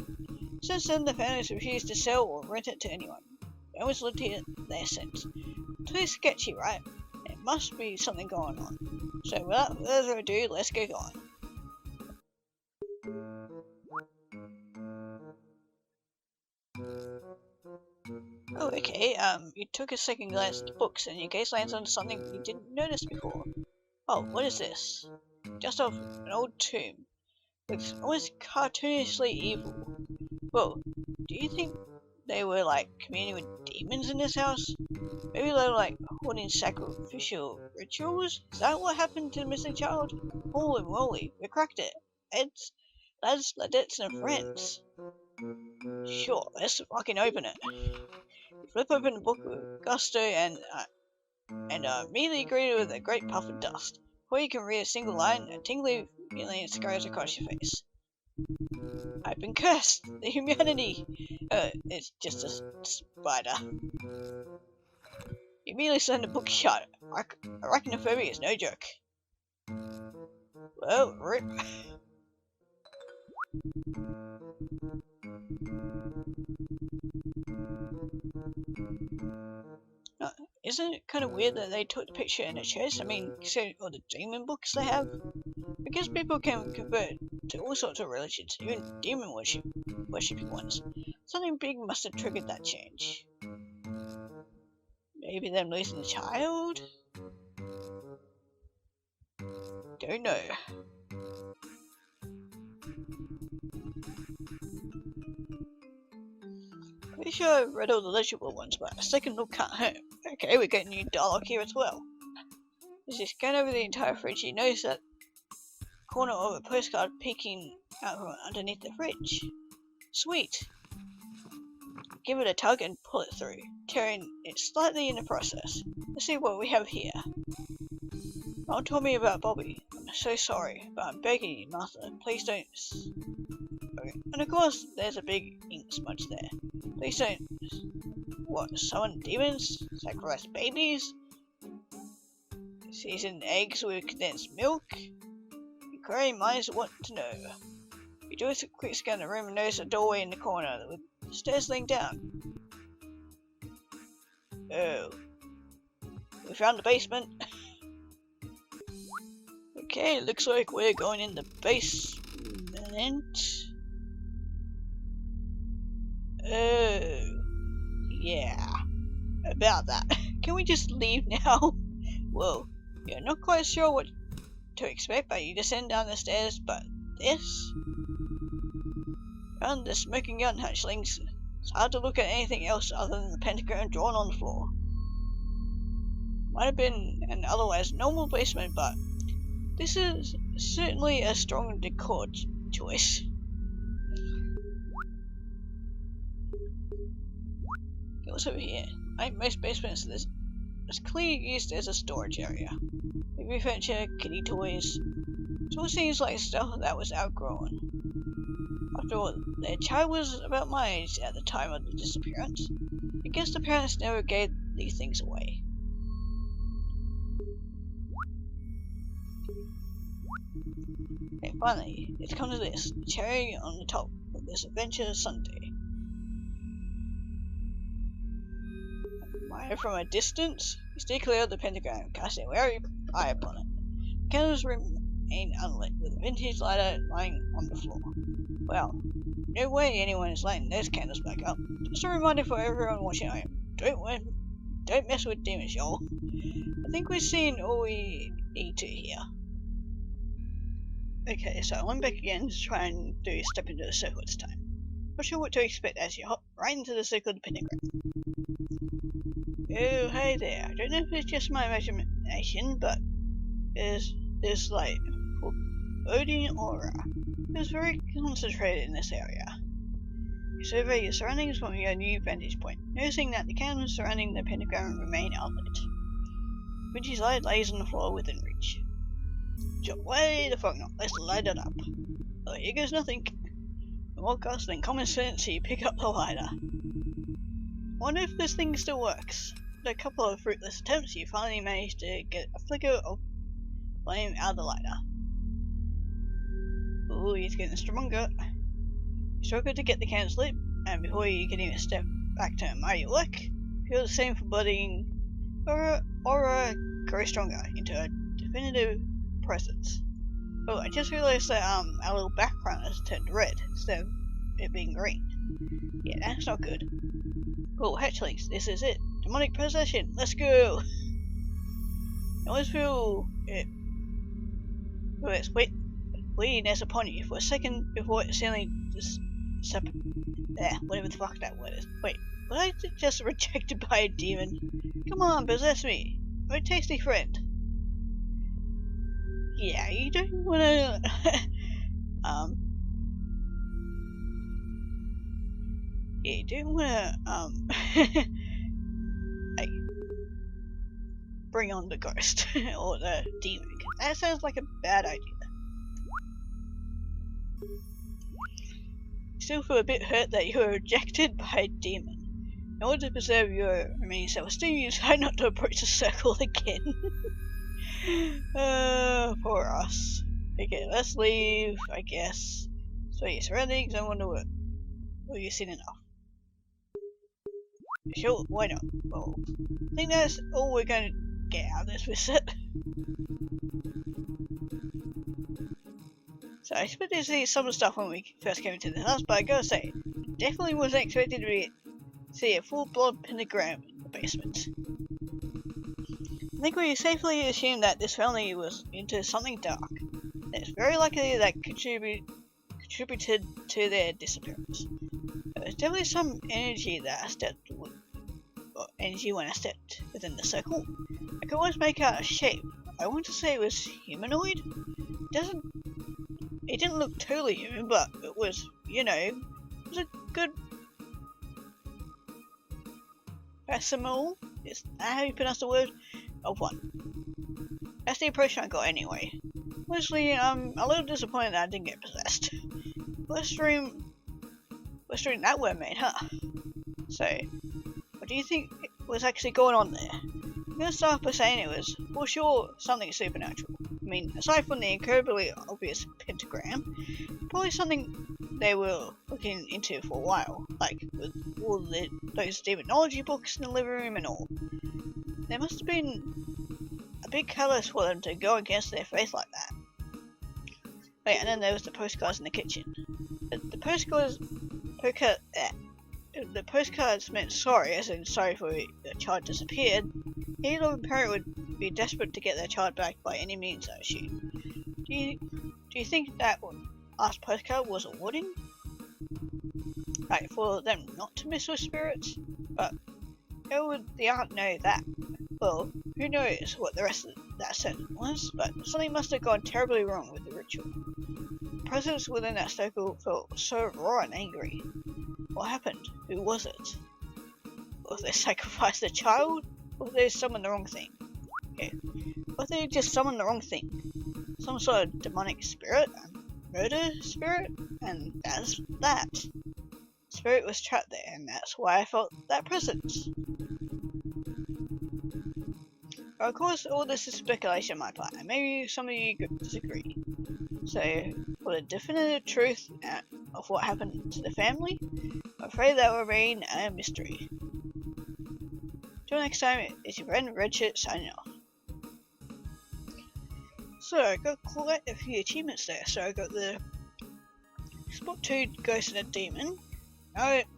Since then, the families refused to sell or rent it to anyone. No one's lived here there since. Too sketchy, right? There must be something going on. So without further ado, let's get going. Oh, okay, you took a second glance at the books and your gaze lands on something you didn't notice before. Oh, what is this? Just off an old tomb. Looks almost cartoonishly evil. Well, do you think they were like communing with demons in this house? Maybe they were like holding sacrificial rituals? Is that what happened to the missing child? Holy moly, we cracked it. It's lads, ladettes and friends. Sure, let's fucking open it. You flip open the book with gusto and immediately greeted with a great puff of dust. Before you can read a single line, a tingly feeling scurries across your face. I've been cursed! The humanity! It's just a spider. You immediately slam the book shut. Arachnophobia is no joke. Well, rip. Isn't it kind of weird that they took the picture in a chest? I mean, considering all the demon books they have? I guess people can convert to all sorts of religions, even demon worshipping ones. Something big must have triggered that change. Maybe them losing a child? Don't know. Pretty sure I've read all the legible ones, but a second look can't hurt. Okay, we get new dialogue here as well. As you scan over the entire fridge, you notice that corner of a postcard peeking out from underneath the fridge. Sweet. Give it a tug and pull it through, tearing it slightly in the process. Let's see what we have here. Mom told me about Bobby. I'm so sorry, but I'm begging you, Martha, please don't. Okay. And of course, there's a big ink smudge there. Please don't. What, summon demons? Sacrifice babies? Season eggs with condensed milk? Inquiring minds want to know. You do a quick scan of the room and notice a doorway in the corner with stairs leading down. Oh. We found the basement. Okay, looks like we're going in the basement. Oh. Yeah. About that. Can we just leave now? Well, you're not quite sure what to expect, but you descend down the stairs, but this? Found the smoking gun hatchlings. It's hard to look at anything else other than the pentagram drawn on the floor. Might have been an otherwise normal basement, but this is certainly a strong decor choice. Okay, what's over here? Like most basements, it's clearly used as a storage area. Maybe furniture, kiddie toys. It all seems like stuff that was outgrown. I'd After all, their child was about my age at the time of the disappearance. I guess the parents never gave these things away. Okay, finally, it's come to this, the cherry on the top of this adventure Sunday. From a distance, you stay clear of the pentagram, casting a wary eye upon it. The candles remain unlit, with a vintage lighter lying on the floor. Well, no way anyone is lighting those candles back up. Just a reminder for everyone watching home. Don't mess with demons, y'all. I think we've seen all we need to here. Okay, so I went back again to try and do a step into the circle this time. Not sure what to expect as you hop right into the circle of the pentagram. Oh, hey there. I don't know if it's just my imagination, but there's this like foreboding aura. It's very concentrated in this area. You survey your surroundings from your new vantage point, noticing that the candles surrounding the pentagram remain unlit. Vintage light lays on the floor within reach. Way the fuck not, let's light it up. Oh, here goes nothing. The more cost than common sense, you pick up the lighter. Wonder if this thing still works. After a couple of fruitless attempts, you finally manage to get a flicker of flame out of the lighter. Ooh, he's getting stronger. You struggle to get the candles lit, and before you can even step back to admire your work, feel the same foreboding aura grow stronger into a definitive presence. Oh, I just realized that our little background has turned red instead of it being green. Yeah, that's not good. Oh, hatchlings, this is it. Demonic possession, let's go! I always feel it. Oh, it's weightiness upon you for a second before it suddenly just there, whatever the fuck that word is. Wait, was I just rejected by a demon? Come on, possess me. I'm a tasty friend. Yeah, you don't wanna yeah, you don't wanna like bring on the ghost or the demon. That sounds like a bad idea. You still feel a bit hurt that you were rejected by a demon. In order to preserve your remaining self-esteem, you decide not to approach the circle again. Poor us. Okay, let's leave, I guess. So your surroundings, I wonder what. Well, you've seen enough. Sure, why not? Well, I think that's all we're going to get out of this visit. So I expected to see some stuff when we first came into the house, but I gotta say, definitely wasn't expecting to see a full-blown pentagram in the basement. I think we safely assume that this family was into something dark. It's very likely that contributed to their disappearance. There's definitely some energy that I stepped with, or energy when I stepped within the circle. I could always make out a shape. I want to say it was humanoid. It didn't look totally human, but it was, you know, it was a good facsimile. Is that how you pronounce the word? Of one. That's the impression I got anyway. Honestly, I'm a little disappointed that I didn't get possessed. LiveScream that word made, huh? So, what do you think was actually going on there? I'm gonna start by saying it was, for sure, something supernatural. I mean, aside from the incredibly obvious pentagram, probably something they were looking into for a while, like with all those demonology books in the living room and all. There must have been a big catalyst for them to go against their faith like that. Wait, and then there was the postcards in the kitchen. The postcards meant sorry, as in sorry for the child disappeared. Any loving parent would be desperate to get their child back by any means, I assume. Do you think that last postcard was a warning? Like, for them not to mess with spirits? But how would the aunt know that? Well, who knows what the rest of that sentence was, but something must have gone terribly wrong with the ritual. The presence within that circle felt so raw and angry. What happened? Who was it? Was they sacrificed the child? Or did they summon the wrong thing? Okay. What if they just summoned the wrong thing? Some sort of demonic spirit? A murder spirit? and that's that. Spirit was trapped there, and that's why I felt that presence. Of course, all this is speculation on my part, and maybe some of you disagree. So, for the definitive truth of what happened to the family, I'm afraid that will remain a mystery. Till next time, it's your friend Redshirt signing off. So, I got quite a few achievements there. So, I got the Spot 2 Ghost and a Demon,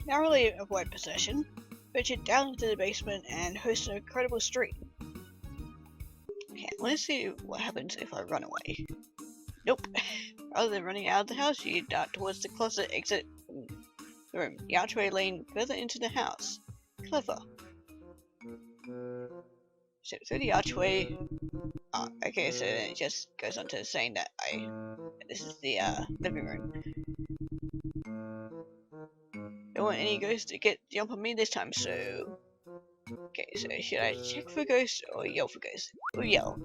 narrowly avoid possession, ventured down into the basement, and host an incredible stream. Okay, let's see what happens if I run away. Nope. Rather than running out of the house, you dart towards the closet exit from the room. The archway leading further into the house. Clever. Step through the archway. Oh, okay, so then it just goes on to saying that this is the living room. Don't want any ghosts to jump on me this time, so... Okay, so should I check for ghosts or yell for ghosts? Or yell.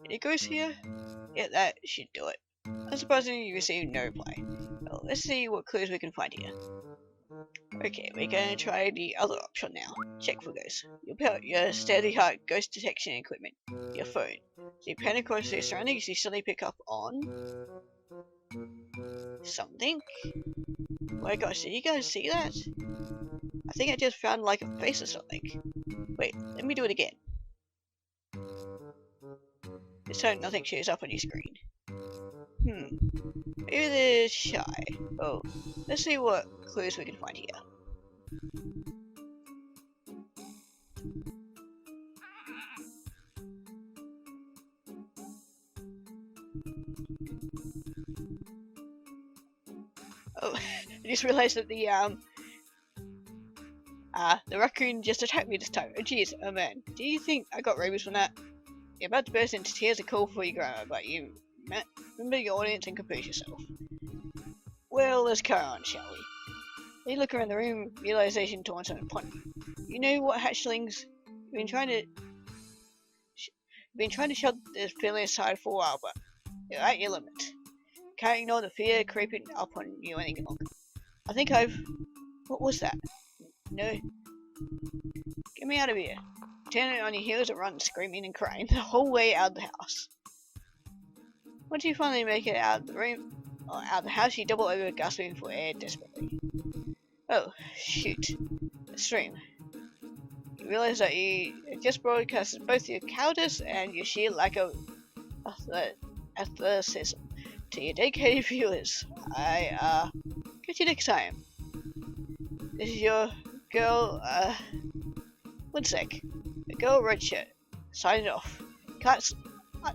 Any ghosts here? Yeah, that should do it. Unsurprisingly, you received no reply. Well, let's see what clues we can find here. Okay, we're going to try the other option now. Check for ghosts. You'll pick up your steady-heart ghost detection equipment, your phone. So you pan across your surroundings, you suddenly pick up on... something? Oh my gosh, did you guys see that? I think I just found like a face or something. Wait, let me do it again. This time nothing shows up on your screen. Maybe they're shy. Oh, let's see what clues we can find here. Oh, I just realized that the raccoon just attacked me this time. Oh jeez, oh man. Do you think I got rabies from that? You're about to burst into tears of call for your grandma, but you remember your audience and compose yourself. Well, let's carry on, shall we? You look around the room, realization taunts upon you. You know what, hatchlings? You've been trying to shut this feeling aside for a while, but you're at your limit. Can't ignore the fear creeping up on you any longer. I think what was that? No. Get me out of here. Turn it on your heels and run, screaming and crying the whole way out of the house. Once you finally make it out of the room, or out of the house, you double over, gasping for air desperately. Oh, shoot. The stream. You realize that you just broadcasted both your cowardice and your sheer lack of athleticism to your dedicated viewers. Catch you next time. This is your girl, one sec. The girl Redshirt. Signing off. Cut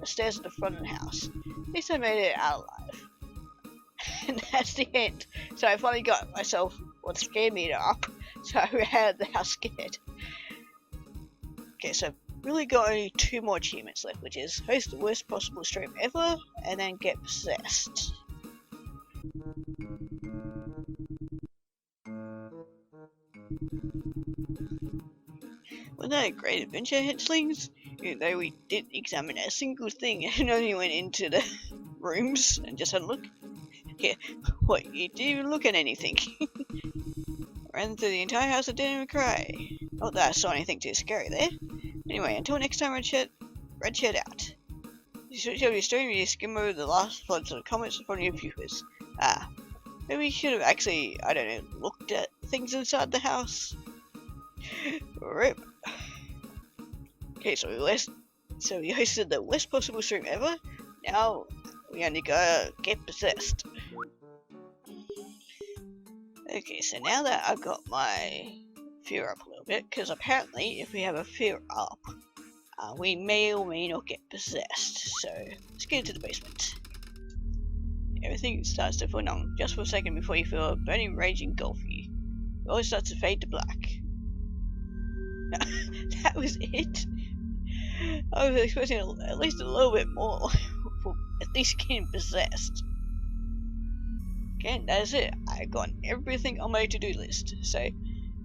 the stairs at the front of the house. At least I made it out alive. And that's the end. So I finally got myself what scared me up. So I ran out of the house scared. Okay, so I've really got only 2 more achievements left, which is host the worst possible stream ever, and then get possessed. Wasn't that a great adventure, hatchlings? Even though we didn't examine a single thing and only went into the rooms and just had a look. Yeah, what, you didn't even look at anything. Ran through the entire house and didn't even cry. Not that I saw anything too scary there. Anyway, until next time, Redshirt out. You switch over your stream and you skim over the last floods of comments from your viewers. Maybe we should have actually, I don't know, looked at things inside the house. RIP. Okay, so we hosted the worst possible stream ever. Now we only gotta get possessed. Okay, so now that I've got my fear up a little bit, because apparently if we have a fear up, we may or may not get possessed. So let's get into the basement. Everything starts to feel numb just for a second before you feel a burning rage engulf you. It all starts to fade to black. That was it? I was expecting at least a little bit more for at least getting possessed. Okay, that is it. I got everything on my to-do list. So,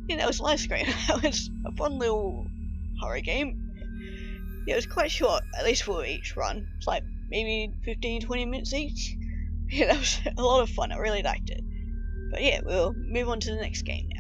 yeah, that was LiveScream. That was a fun little horror game. Yeah, it was quite short, at least for each run. It's like maybe 15-20 minutes each. Yeah, that was a lot of fun. I really liked it. But yeah, we'll move on to the next game now.